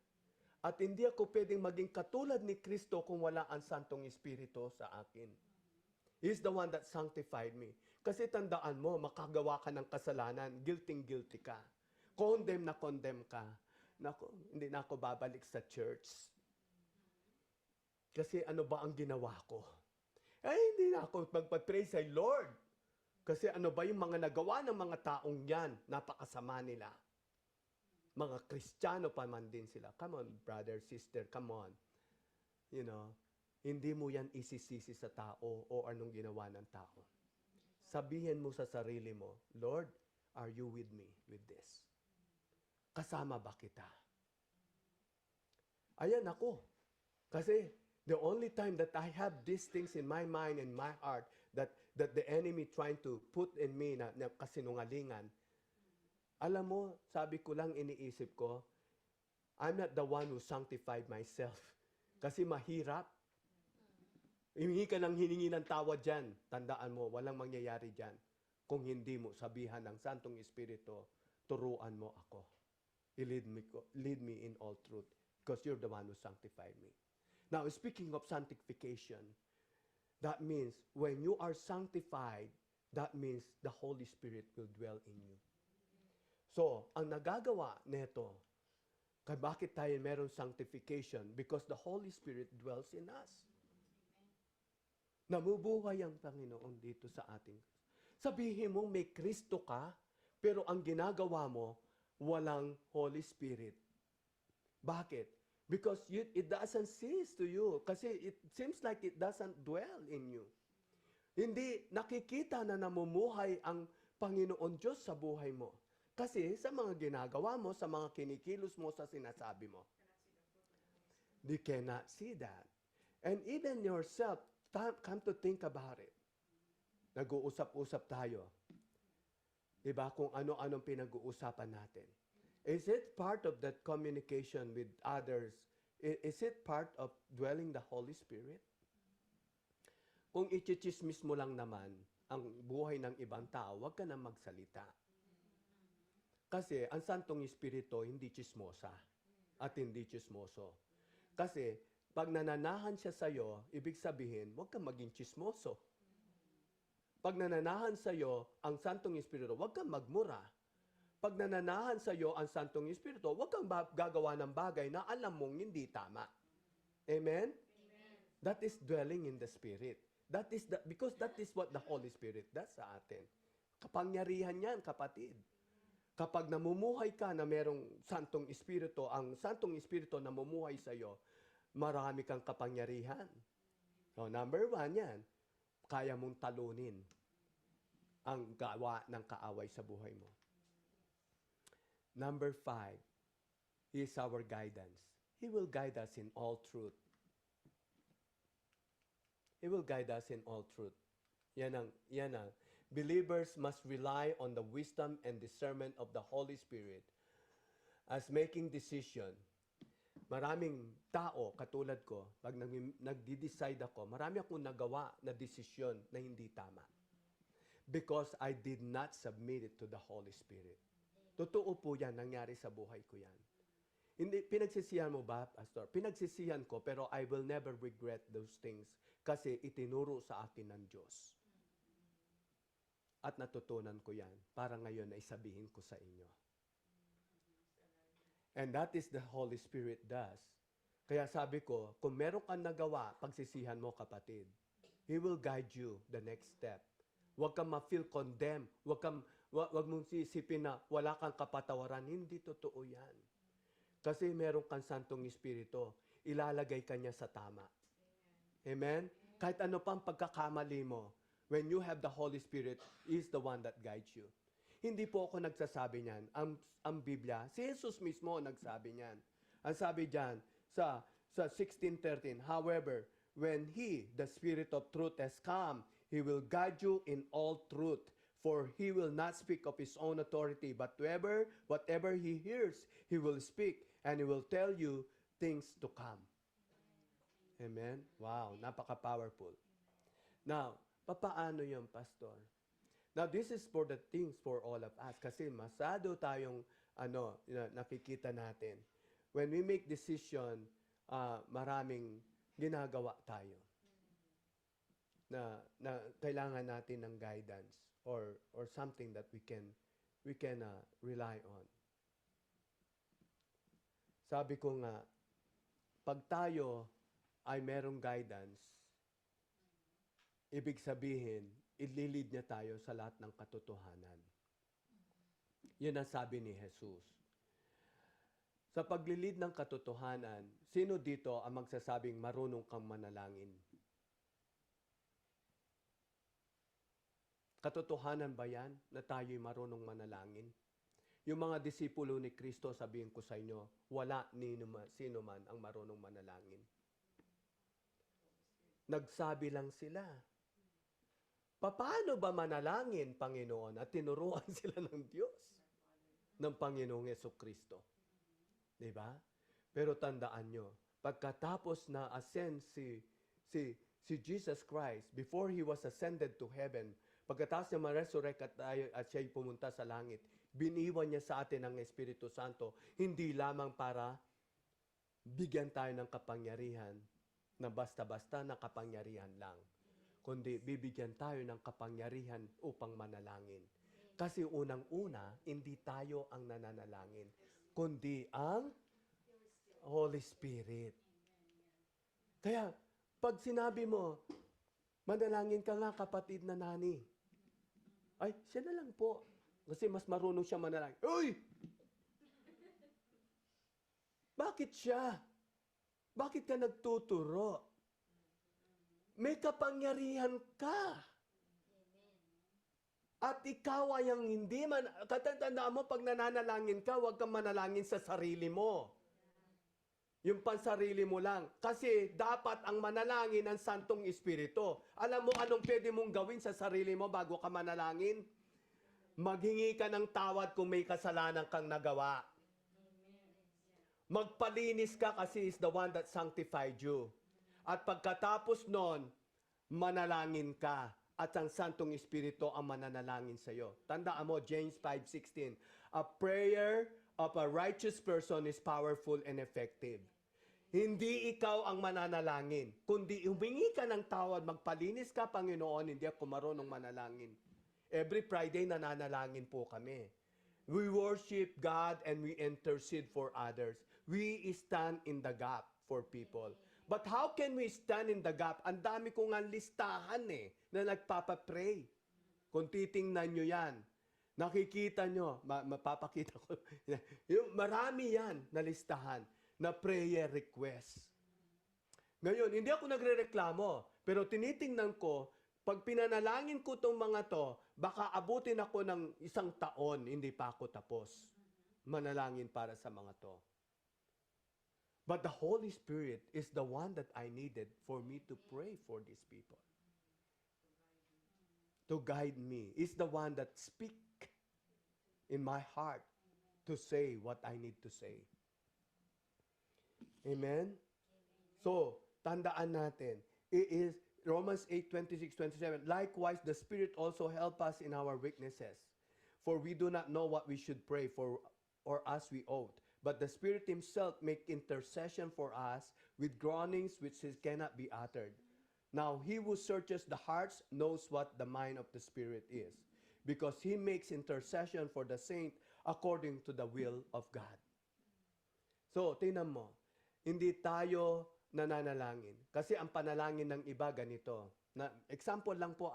At hindi ako pwedeng maging katulad ni Kristo kung wala ang Santong Espiritu sa akin. He's the one that sanctified me. Kasi tandaan mo, makagawa ka ng kasalanan, guilty ka. Condemn ka. Naku, hindi na ako babalik sa church. Kasi ano ba ang ginawa ko? Hindi na ako magpa-pray sa Lord. Kasi ano ba yung mga nagawa ng mga taong yan? Napakasama nila. Mga Kristiyano pa man din sila. Come on, brother, sister, come on. You know, hindi mo yan isisisi sa tao o anong ginawa ng tao. Sabihin mo sa sarili mo, Lord, are you with me with this? Kasama ba kita? Ayan ako. Kasi the only time that I have these things in my mind and my heart that the enemy trying to put in me na kasinungalingan, alam mo, sabi ko lang, iniisip ko, I'm not the one who sanctified myself. Kasi mahirap. Hihingi ka ng hiningi ng tawad dyan. Tandaan mo, walang mangyayari dyan. Kung hindi mo sabihan ng Santong Espiritu, turuan mo ako. Lead me in all truth. Because you're the one who sanctified me. Now, speaking of sanctification, that means when you are sanctified, that means the Holy Spirit will dwell in you. So, ang nagagawa nito, kaya bakit tayo meron sanctification? Because the Holy Spirit dwells in us. Namubuhay ang Panginoon dito sa ating. Sabihin mo, may Kristo ka, pero ang ginagawa mo, walang Holy Spirit. Bakit? Because it doesn't cease to you. Kasi it seems like it doesn't dwell in you. Hindi nakikita na namumuhay ang Panginoon Diyos sa buhay mo. Kasi sa mga ginagawa mo, sa mga kinikilos mo, sa sinasabi mo. You cannot see that. And even yourself, come to think about it. Nag-uusap-usap tayo. Diba? Kung ano-anong pinag-uusapan natin. Is it part of that communication with others? Is it part of dwelling the Holy Spirit? Kung ichichismis mo lang naman ang buhay ng ibang tao, huwag ka na magsalita. Kasi ang Santong Espiritu hindi chismosa at hindi chismoso. Kasi Pag nananahan siya sa'yo, ibig sabihin, huwag kang maging chismoso. Pag nananahan sa'yo ang Santong Espiritu, huwag kang magmura. Pag nananahan sa'yo ang Santong Espiritu, huwag kang gagawa ng bagay na alam mong hindi tama. Amen? That is dwelling in the Spirit. Because that is what the Holy Spirit does sa atin. Kapangyarihan yan, kapatid. Kapag namumuhay ka na merong Santong Espiritu, ang Santong Espiritu namumuhay sa iyo, marami kang kapangyarihan. So, number 1 yan, kaya mong talunin ang gawa ng kaaway sa buhay mo. Number 5, He is our guidance. He will guide us in all truth. He will guide us in all truth. Yan ang. Believers must rely on the wisdom and discernment of the Holy Spirit as making decision. Maraming tao, katulad ko, pag nagdi-decide ako, marami akong nagawa na desisyon na hindi tama. Because I did not submit it to the Holy Spirit. Totoo po yan, nangyari sa buhay ko yan. Hindi, pinagsisihan mo ba, Pastor? Pinagsisihan ko, pero I will never regret those things kasi itinuro sa akin ng Diyos. At natutunan ko yan para ngayon ay sabihin ko sa inyo. And that is the Holy Spirit does. Kaya sabi ko, kung meron kang nagawa, pagsisihan mo, kapatid. He will guide you the next step. Huwag kang ma-feel condemned. Huwag mong sisipin na wala kang kapatawaran. Hindi totoo yan. Kasi meron kang Santong Espiritu. Ilalagay ka niya sa tama. Amen? Kahit ano pang pagkakamali mo, when you have the Holy Spirit, He is the one that guides you. Hindi po ako nagsasabi niyan. Ang Biblia, si Jesus mismo nagsabi niyan. Ang sabi diyan sa 16:13, however, when He, the Spirit of truth, has come, He will guide you in all truth. For He will not speak of His own authority, but whatever He hears, He will speak, and He will tell you things to come. Amen? Wow, napaka-powerful. Now, papaano yun, Pastor? Now, this is for the things for all of us. Kasi masado tayong nakikita natin. When we make decision, maraming ginagawa tayo na kailangan natin ng guidance or something that we can rely on. Sabi ko nga, pag tayo ay merong guidance, ibig sabihin, ililid niya tayo sa lahat ng katotohanan. Yun ang sabi ni Jesus. Sa paglilid ng katotohanan, sino dito ang magsasabing marunong kang manalangin? Katotohanan ba yan na tayo'y marunong manalangin? Yung mga disipulo ni Kristo, sabihin ko sa inyo, wala sino man ang marunong manalangin. Nagsabi lang sila. Paano ba manalangin, Panginoon? At tinuruan sila ng Diyos, ng Panginoong Jesucristo. Diba? Pero tandaan nyo, pagkatapos na ascend si Jesus Christ, before He was ascended to heaven, pagkatapos niya ma-resurrect at siya'y pumunta sa langit, biniwan niya sa atin ang Espiritu Santo, hindi lamang para bigyan tayo ng kapangyarihan, na basta-basta na kapangyarihan lang, kundi bibigyan tayo ng kapangyarihan upang manalangin. Kasi unang-una, hindi tayo ang nananalangin, kundi ang Holy Spirit. Kaya, pag sinabi mo, manalangin ka nga, kapatid na nani, ay, siya na lang po. Kasi mas marunong siya manalangin. Uy! Bakit siya? Bakit ka nagtuturo? May kapangyarihan ka. At ikaw ay ang hindi man, katandaan mo, pag nananalangin ka, huwag kang manalangin sa sarili mo. Yung pansarili mo lang. Kasi dapat ang manalangin ng Santong Espiritu. Alam mo anong pwede mong gawin sa sarili mo bago ka manalangin? Maghingi ka ng tawad kung may kasalanan kang nagawa. Magpalinis ka kasi is the one that sanctified you. At pagkatapos nun, manalangin ka. At ang Santong Espiritu ang mananalangin sa iyo. Tandaan mo, James 5:16, a prayer of a righteous person is powerful and effective. Hindi ikaw ang mananalangin, kundi humingi ka ng tawad, magpalinis ka, Panginoon, hindi ako marunong manalangin. Every Friday nananalangin po kami. We worship God and we intercede for others. We stand in the gap for people. But how can we stand in the gap? Ang dami ko nga listahan na nagpapapray. Kung titingnan nyo yan, nakikita nyo, mapapakita ko, marami yan na listahan na prayer request. Ngayon, hindi ako nagrereklamo, pero tinitingnan ko, pag pinanalangin ko itong mga to, baka abutin ako ng 1 taon, hindi pa ako tapos manalangin para sa mga to. But the Holy Spirit is the one that I needed for me to pray for these people. To guide me. Is the one that speak in my heart to say what I need to say. Amen? So, tandaan natin, it is Romans 8:26-27. Likewise, the Spirit also help us in our weaknesses. For we do not know what we should pray for or as we ought. But the Spirit Himself make intercession for us with groanings which cannot be uttered. Now, He who searches the hearts knows what the mind of the Spirit is, because He makes intercession for the saint according to the will of God. So, tingnan mo, hindi tayo nananalangin. Kasi ang panalangin ng iba ganito. Example lang po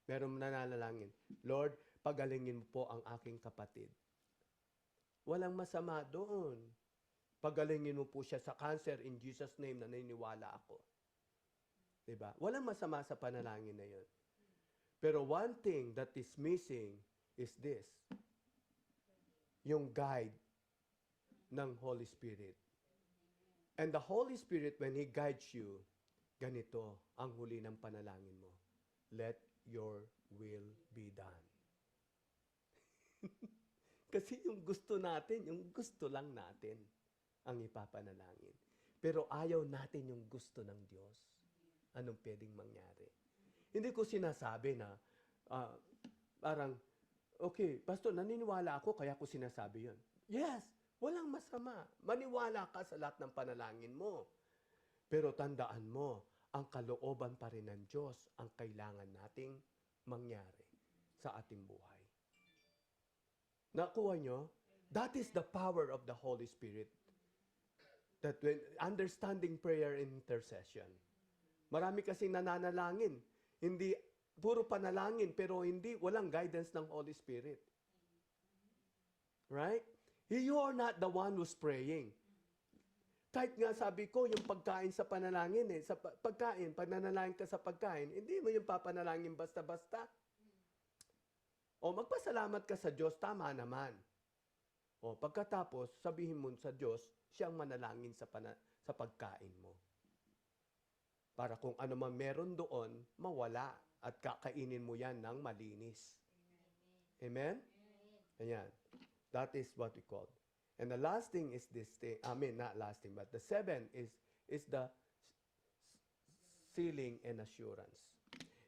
meron nananalangin. Lord, pagalingin mo po ang aking kapatid. Walang masama doon. Pagalingin mo po siya sa cancer in Jesus' name, naniniwala ako. Diba? Walang masama sa panalangin na yun. Pero one thing that is missing is this. Yung guide ng Holy Spirit. And the Holy Spirit, when He guides you, ganito ang huli ng panalangin mo. Let your will be done. Kasi yung gusto natin, yung gusto lang natin ang ipapanalangin. Pero ayaw natin yung gusto ng Diyos. Anong pwedeng mangyari? Hindi ko sinasabi na parang, okay, Pastor, naniniwala ako kaya ko sinasabi yun. Yes, walang masama. Maniwala ka sa lahat ng panalangin mo. Pero tandaan mo, ang kalooban pa rin ng Diyos ang kailangan nating mangyari sa ating buhay. Nakuha nyo? That is the power of the Holy Spirit. That when understanding prayer and intercession. Marami kasing nananalangin. Hindi, puro panalangin, pero walang guidance ng Holy Spirit. Right? You are not the one who's praying. Kahit nga sabi ko, yung pagkain sa panalangin sa pagkain, pag nanalangin ka sa pagkain, hindi mo yung papanalangin basta-basta. O magpasalamat ka sa Diyos, tama naman. O pagkatapos, sabihin mo sa Diyos, siyang manalangin sa pagkain mo. Para kung ano man meron doon, mawala at kakainin mo yan ng malinis. Amen? Ayan. That is what we call. And the last thing is this thing, not last thing, but the 7 is the sealing and assurance.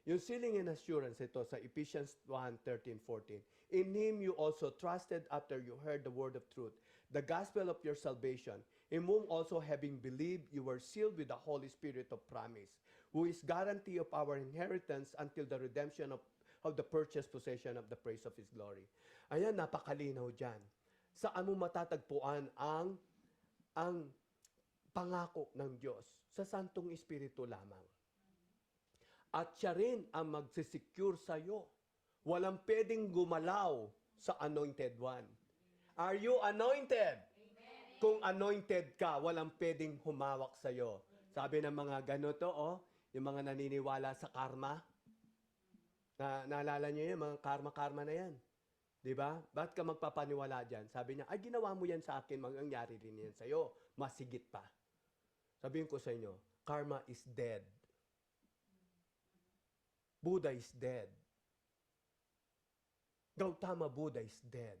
Yung sealing and assurance, ito sa Ephesians 1:13-14. In Him you also trusted after you heard the word of truth, the gospel of your salvation, in whom also having believed you were sealed with the Holy Spirit of promise, who is guarantee of our inheritance until the redemption of the purchased possession of the praise of His glory. Ayan, napakalinaw dyan. Saan mo matatagpuan ang pangako ng Diyos? Sa Santong Espiritu lamang. At siya rin ang magsisecure sa'yo. Walang pwedeng gumalaw sa anointed one. Are you anointed? Amen. Kung anointed ka, walang pwedeng humawak sa'yo. Sabi ng mga ganito, yung mga naniniwala sa karma. Naalala niyo yung mga karma-karma na yan. Diba? Ba't ka magpapaniwala dyan? Sabi niya, ay ginawa mo yan sa akin, mangyayari rin yan sa'yo. Masigit pa. Sabihin ko sa inyo, karma is dead. Buddha is dead. Gautama Buddha is dead.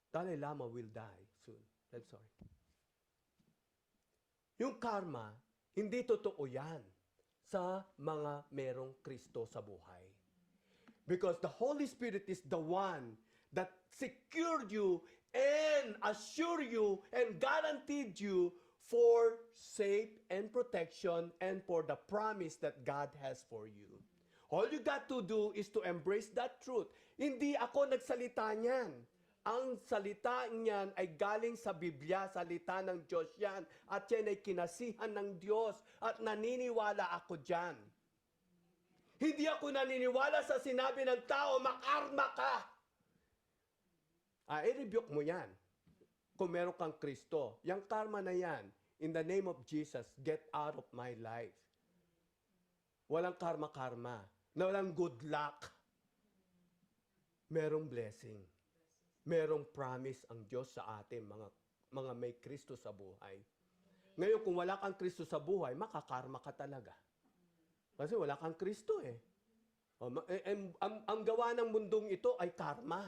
Dalai Lama will die soon. I'm sorry. Yung karma, hindi totoo yan sa mga merong Kristo sa buhay. Because the Holy Spirit is the one that secured you and assured you and guaranteed you for safe and protection and for the promise that God has for you. All you got to do is to embrace that truth. Hindi ako nagsalita niyan. Ang salita niyan ay galing sa Biblia, salita ng Diyos yan. At yan ay kinasihan ng Diyos at naniniwala ako dyan. Hindi ako naniniwala sa sinabi ng tao, makarma ka. I-rebuke mo yan. Kung meron kang Kristo, yung karma na yan, in the name of Jesus, get out of my life. Walang karma-karma. Na walang good luck. Merong blessing. Merong promise ang Diyos sa atin, mga may Kristo sa buhay. Ngayon, kung wala kang Kristo sa buhay, makakarma ka talaga. Kasi wala kang Kristo eh. Ang gawa ng mundong ito ay karma.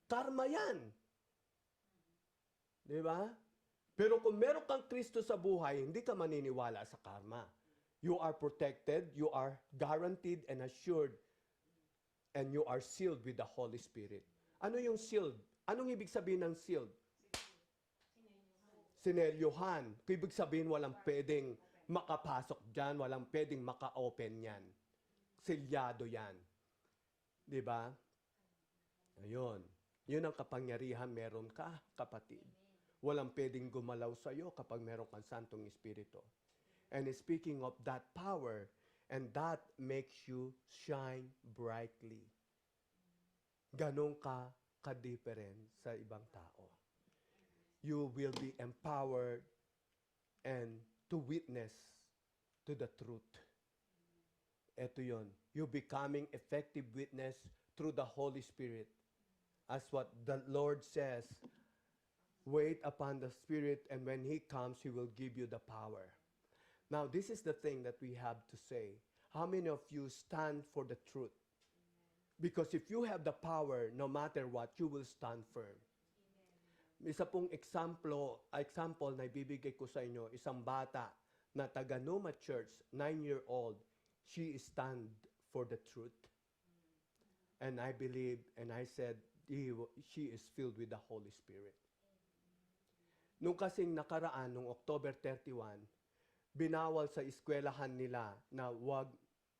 Karma yan. Di ba? Pero kung meron kang Kristo sa buhay, hindi ka maniniwala sa karma. You are protected, you are guaranteed and assured, and you are sealed with the Holy Spirit. Ano yung sealed? Anong ibig sabihin ng sealed? Sinelyuhan. Ibig sabihin walang pwedeng makapasok dyan, walang pwedeng maka-open yan. Selyado yan. Di ba? Ayun. Yun ang kapangyarihan meron ka, kapatid. Walang pwedeng gumalaw sa'yo kapag meron kang Santong Espiritu. And speaking of that power, and that makes you shine brightly. Ganon ka ka-different sa ibang tao. You will be empowered and to witness to the truth. Ito yun. You becoming effective witness through the Holy Spirit. As what the Lord says, wait upon the Spirit, and when He comes, He will give you the power. Now, this is the thing that we have to say. How many of you stand for the truth? Because if you have the power, no matter what, you will stand firm. Isa pong example na ibibigay ko sa inyo, isang bata na taga Numa Church, 9-year-old, she stand for the truth. And I believe, and I said, she is filled with the Holy Spirit. Nung kasing nakaraan, nung October 31, binawal sa eskwelahan nila na huwag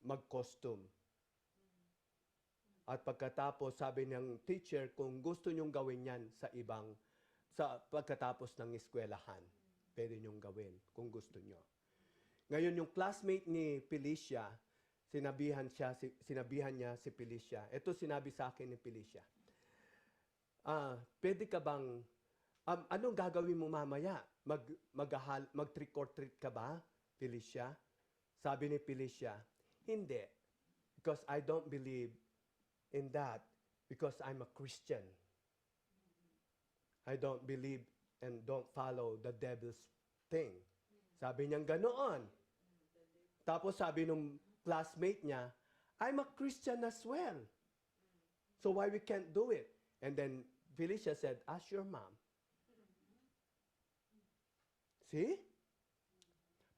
mag-costume. At pagkatapos, sabi ng teacher, kung gusto nyong gawin yan sa pagkatapos ng eskwelahan, pwede nyong gawin kung gusto nyo. Ngayon, yung classmate ni Felicia, sinabihan niya si Felicia. Ito sinabi sa akin ni Felicia. Pwede ka bang, anong gagawin mo mamaya? Mag-trick or treat ka ba, Felicia? Sabi ni Felicia, hindi. Because I don't believe in that. Because I'm a Christian. I don't believe and don't follow the devil's thing. Sabi niya ganoon. Tapos sabi nung classmate niya, I'm a Christian as well. So why we can't do it? And then Felicia said, ask your mom. See?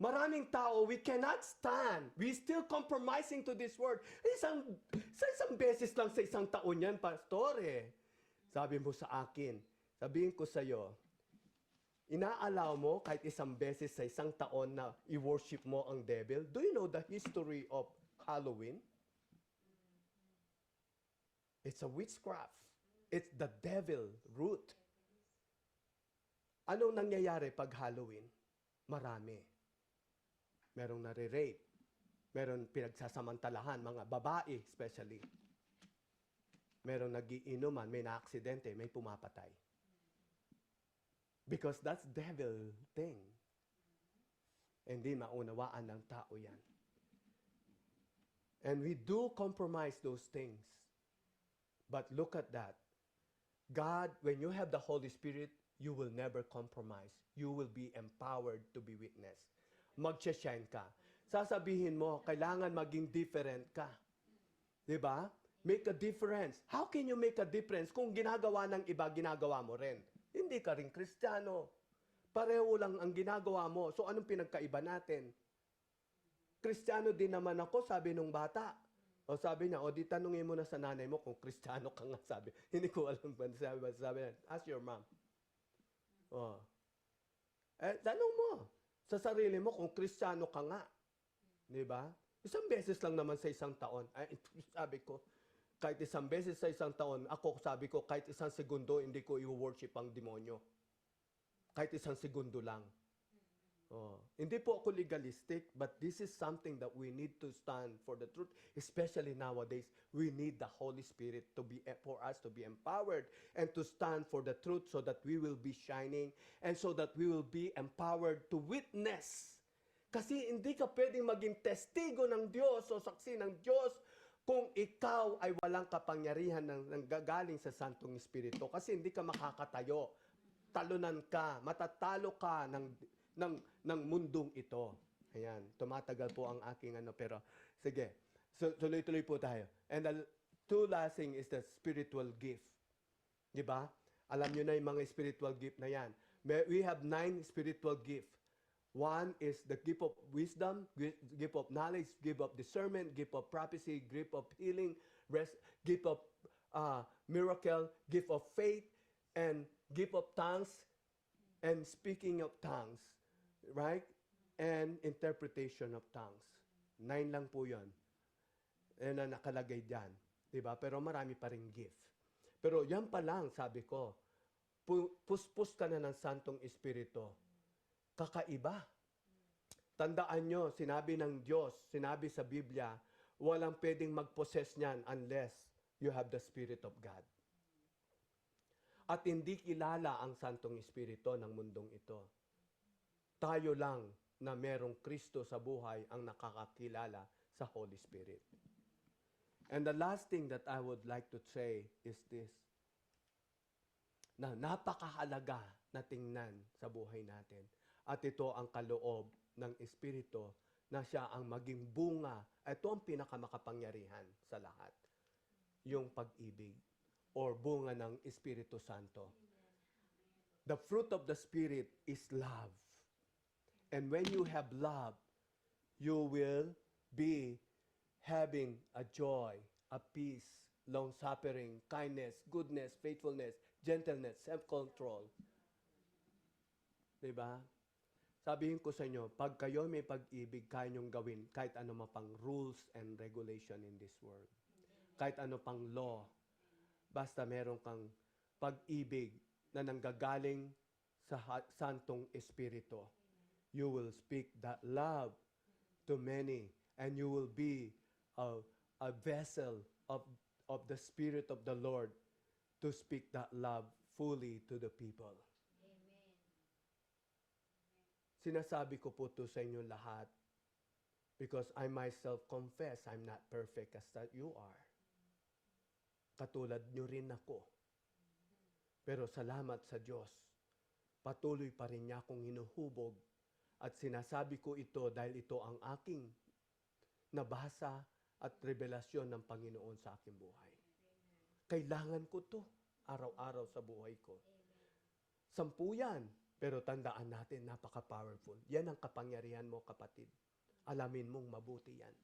Maraming tao, we cannot stand. We still compromising to this word. Isang beses lang sa isang taon yan, pastor eh. Sabi mo sa akin, sabihin ko sa iyo, inaalaw mo kahit isang beses sa isang taon na i-worship mo ang devil? Do you know the history of Halloween? It's a witchcraft. It's the devil root. Anong nangyayari pag Halloween? Marami. Merong nare-rape. Meron pinagsasamantalahan, mga babae especially. Meron nagiinuman, may na-aksidente, may pumapatay. Because that's devil thing. Hindi maunawaan ng tao yan. And we do compromise those things. But look at that. God, when you have the Holy Spirit, you will never compromise. You will be empowered to be witness. Mag-shine ka. Sasabihin mo, kailangan maging different ka. Diba? Make a difference. How can you make a difference kung ginagawa ng iba, ginagawa mo rin? Hindi ka rin Kristiyano. Pareho lang ang ginagawa mo. So anong pinagkaiba natin? Kristiyano din naman ako, sabi nung bata. O sabi niya, o di tanungin mo na sa nanay mo kung Kristiyano ka nga, sabi. Hindi ko alam ba, sabi niya, ask your mom. Oh. Tanong mo sa sarili mo kung Kristiyano ka nga. Di ba? Isang beses lang naman sa isang taon. Ay, sabi ko, kahit isang beses sa isang taon, ako sabi ko, kahit isang segundo, hindi ko i-worship ang demonyo. Kahit isang segundo lang. Oh. Hindi po ako legalistic, but this is something that we need to stand for the truth. Especially nowadays, we need the Holy Spirit to be for us to be empowered and to stand for the truth so that we will be shining and so that we will be empowered to witness. Kasi hindi ka pwedeng maging testigo ng Diyos o saksi ng Diyos kung ikaw ay walang kapangyarihan ng gagaling sa Santong Espiritu. Kasi hindi ka makakatayo. Talunan ka, matatalo ka ng mundong ito. Ayan, tumatagal po ang aking pero sige, so, tuloy-tuloy po tayo. And the two last thing is the spiritual gift. Di ba? Alam nyo na yung mga spiritual gift na yan. We have 9 spiritual gift. One is the gift of wisdom, gift of knowledge, gift of discernment, gift of prophecy, gift of healing, gift of miracle, gift of faith, and gift of tongues, and speaking of tongues. Right? And interpretation of tongues. 9 lang po yun. Na nakalagay dyan. Diba? Pero marami pa rin gift. Pero yan pa lang, sabi ko, puspos ka na ng Santong Espiritu. Kakaiba. Tandaan nyo, sinabi ng Diyos, sinabi sa Biblia, walang pwedeng mag-possess niyan unless you have the Spirit of God. At hindi kilala ang Santong Espiritu ng mundong ito. Tayo lang na merong Kristo sa buhay ang nakakakilala sa Holy Spirit. And the last thing that I would like to say is this, na napakahalaga na tingnan sa buhay natin. At ito ang kaloob ng Espiritu na siya ang maging bunga. Ito ang pinakamakapangyarihan sa lahat. Yung pag-ibig or bunga ng Espiritu Santo. The fruit of the Spirit is love. And when you have love, you will be having a joy, a peace, long-suffering, kindness, goodness, faithfulness, gentleness, self-control. Diba? Sabihin ko sa inyo, pag kayo may pag-ibig, kaya niyong gawin kahit ano mapang rules and regulation in this world. Kahit ano pang law. Basta meron kang pag-ibig na nanggagaling sa Santong Espiritu. You will speak that love to many and you will be a vessel of the Spirit of the Lord to speak that love fully to the people. Sinasabi ko po to sa inyo lahat because I myself confess I'm not perfect as that you are. Katulad nyo rin ako. Pero salamat sa Diyos, patuloy pa rin niya akong hinuhubog at sinasabi ko ito dahil ito ang aking nabasa at revelasyon ng Panginoon sa aking buhay. Kailangan ko to araw-araw sa buhay ko. 10 yan. Pero tandaan natin, napaka-powerful. Yan ang kapangyarihan mo, kapatid. Alamin mong mabuti yan.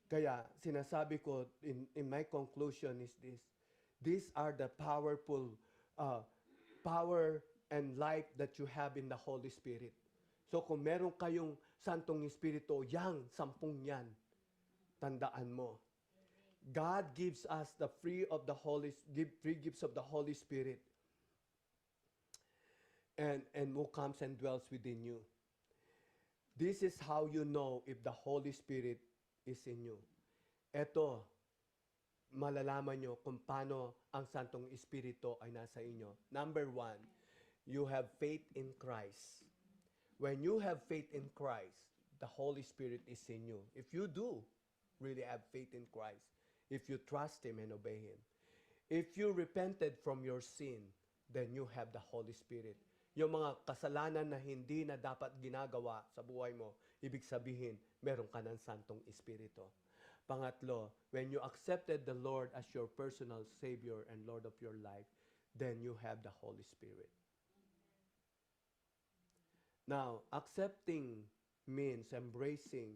Kaya, sinasabi ko, in my conclusion is this, these are the powerful power and life that you have in the Holy Spirit. So, kung meron kayong Santong Espiritu, yang 10 yan, tandaan mo. God gives us the free gifts of the Holy Spirit. And who comes and dwells within you. This is how you know if the Holy Spirit is in you. Ito, malalaman nyo kung paano ang Santong Espiritu ay nasa inyo. Number 1, you have faith in Christ. When you have faith in Christ, the Holy Spirit is in you. If you do really have faith in Christ, if you trust Him and obey Him, if you repented from your sin, then you have the Holy Spirit. Yung mga kasalanan na hindi na dapat ginagawa sa buhay mo, ibig sabihin, meron ka ng Santong Espiritu. Pangatlo, when you accepted the Lord as your personal Savior and Lord of your life, then you have the Holy Spirit. Now, accepting means, embracing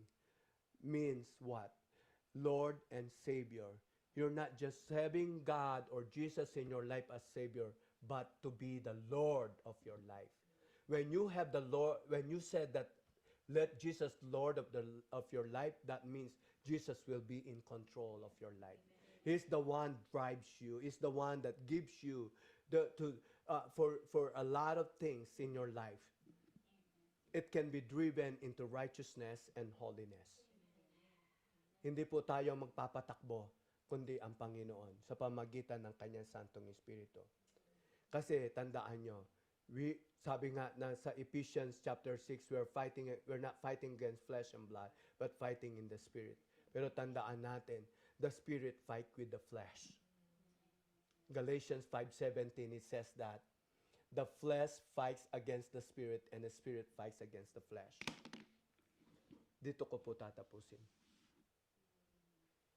means what? Lord and Savior. You're not just having God or Jesus in your life as Savior, but to be the Lord of your life. When you have the Lord, when you said that, let Jesus Lord of your life, that means Jesus will be in control of your life. He's the one drives you. He's the one that gives you for a lot of things in your life. It can be driven into righteousness and holiness. Hindi po tayo magpapatakbo, kundi ang Panginoon sa pamagitan ng Kanyang Santong Espiritu. Kasi tandaan nyo, sabi nga na sa Ephesians chapter 6, we're not fighting against flesh and blood, but fighting in the Spirit. Pero tandaan natin, the Spirit fight with the flesh. Galatians 5:17, it says that the flesh fights against the Spirit and the Spirit fights against the flesh. Dito ko po tatapusin.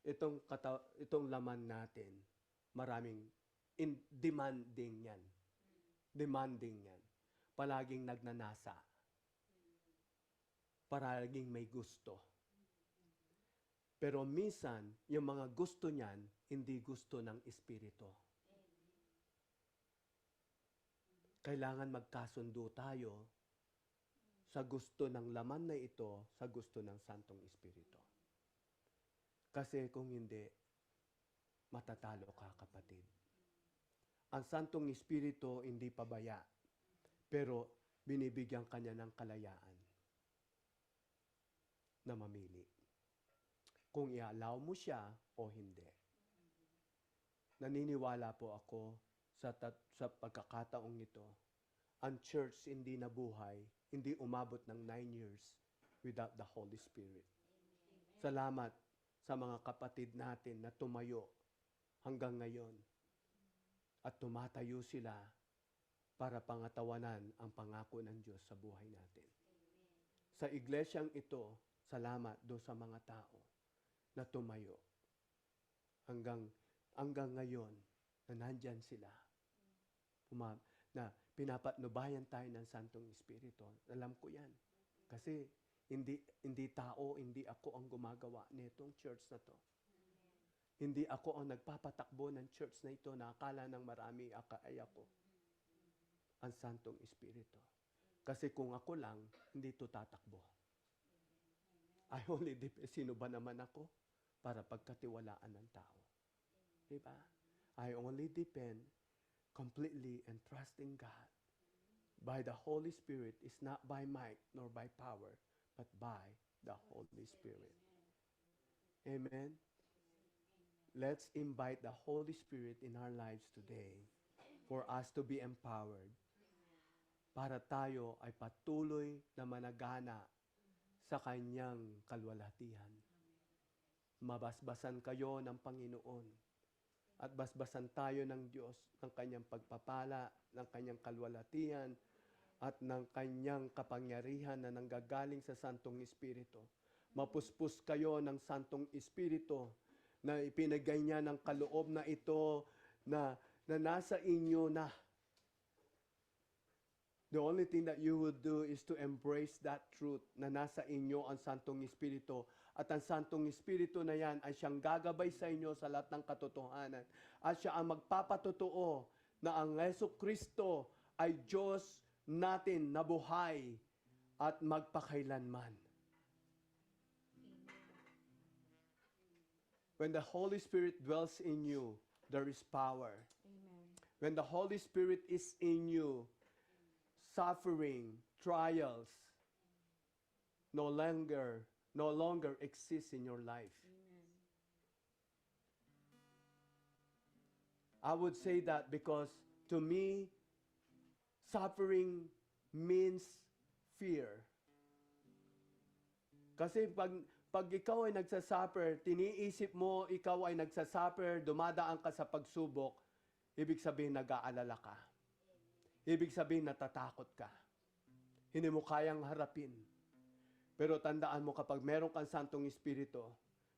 Itong laman natin, maraming demanding yan. Demanding yan. Palaging nagnanasa. Palaging may gusto. Pero minsan, yung mga gusto niyan, hindi gusto ng Espiritu. Kailangan magkasundo tayo sa gusto ng laman na ito, sa gusto ng Santong Espiritu. Kasi kung hindi, matatalo ka, kapatid. Ang Santong Espiritu hindi pabaya, pero binibigyan kanya ng kalayaan na mamili. Kung i-allow mo siya o hindi. Naniniwala po ako sa pagkakataong ito, ang church hindi nabuhay, hindi umabot ng 9 years without the Holy Spirit. Salamat sa mga kapatid natin na tumayo hanggang ngayon at tumatayo sila para pangatawanan ang pangako ng Diyos sa buhay natin. Sa iglesyang ito, salamat do sa mga tao na tumayo hanggang ngayon na nandyan sila. Na pinapatnubayan tayo ng Santong Espiritu. Alam ko yan. Kasi hindi tao, hindi ako ang gumagawa nitong church na to. Hindi ako ang nagpapatakbo ng church na ito na akala ng marami ay ako. Ang Santong Espiritu. Kasi kung ako lang, hindi ito tatakbo. I only depend, sino ba naman ako para pagkatiwalaan ng tao? Diba? I only depend completely and trusting God by the Holy Spirit is not by might nor by power, but by the Holy Spirit. Amen? Let's invite the Holy Spirit in our lives today for us to be empowered para tayo ay patuloy na managana sa Kanyang kalwalhatian. Mabasbasan kayo ng Panginoon at basbasan tayo ng Diyos ng Kanyang pagpapala, ng Kanyang kalwalhatian, at ng Kanyang kapangyarihan na nanggagaling sa Santong Espiritu. Mapuspos kayo ng Santong Espiritu na ipinagay niya ng kaloob na ito na nasa inyo na. The only thing that you would do is to embrace that truth na nasa inyo ang Santong Espiritu. At ang Santong Espiritu na yan ay siyang gagabay sa inyo sa lahat ng katotohanan. At siya ang magpapatotoo na ang Jesucristo ay Diyos natin na buhay at magpakailanman. When the Holy Spirit dwells in you, there is power. Amen. When the Holy Spirit is in you, suffering, trials no longer exist in your life. Amen. I would say that because to me, suffering means fear. Kasi pag ikaw ay nagsasuffer, tiniisip mo ikaw ay nagsasuffer, dumadaan ka sa pagsubok, ibig sabihin nag-aalala ka. Ibig sabihin natatakot ka. Hindi mo kayang harapin. Pero tandaan mo kapag meron kang Santong Espiritu,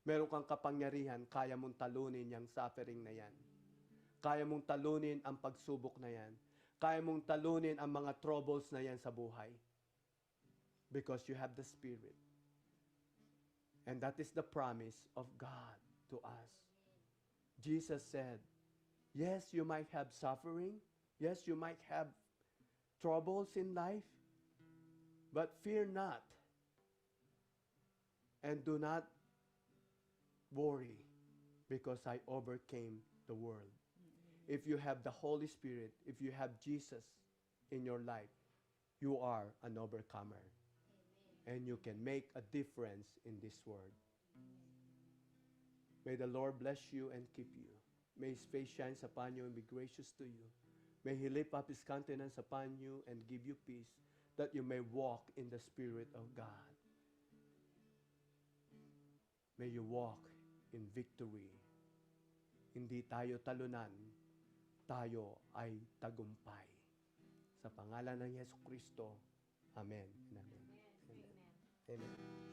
meron kang kapangyarihan, kaya mong talunin yung suffering na yan. Kaya mong talunin ang pagsubok na yan. Kaya mong talunin ang mga troubles na yan sa buhay. Because you have the Spirit. And that is the promise of God to us. Jesus said, yes, you might have suffering. Yes, you might have troubles in life. But fear not, and do not worry, because I overcame the world. If you have the Holy Spirit, if you have Jesus in your life, you are an overcomer. And you can make a difference in this world. May the Lord bless you and keep you. May His face shines upon you and be gracious to you. May He lift up His countenance upon you and give you peace, that you may walk in the Spirit of God. May you walk in victory. Hindi tayo talunan, tayo ay tagumpay. Sa pangalan ng Yesu Kristo, Amen. Amen. Amen. Amen.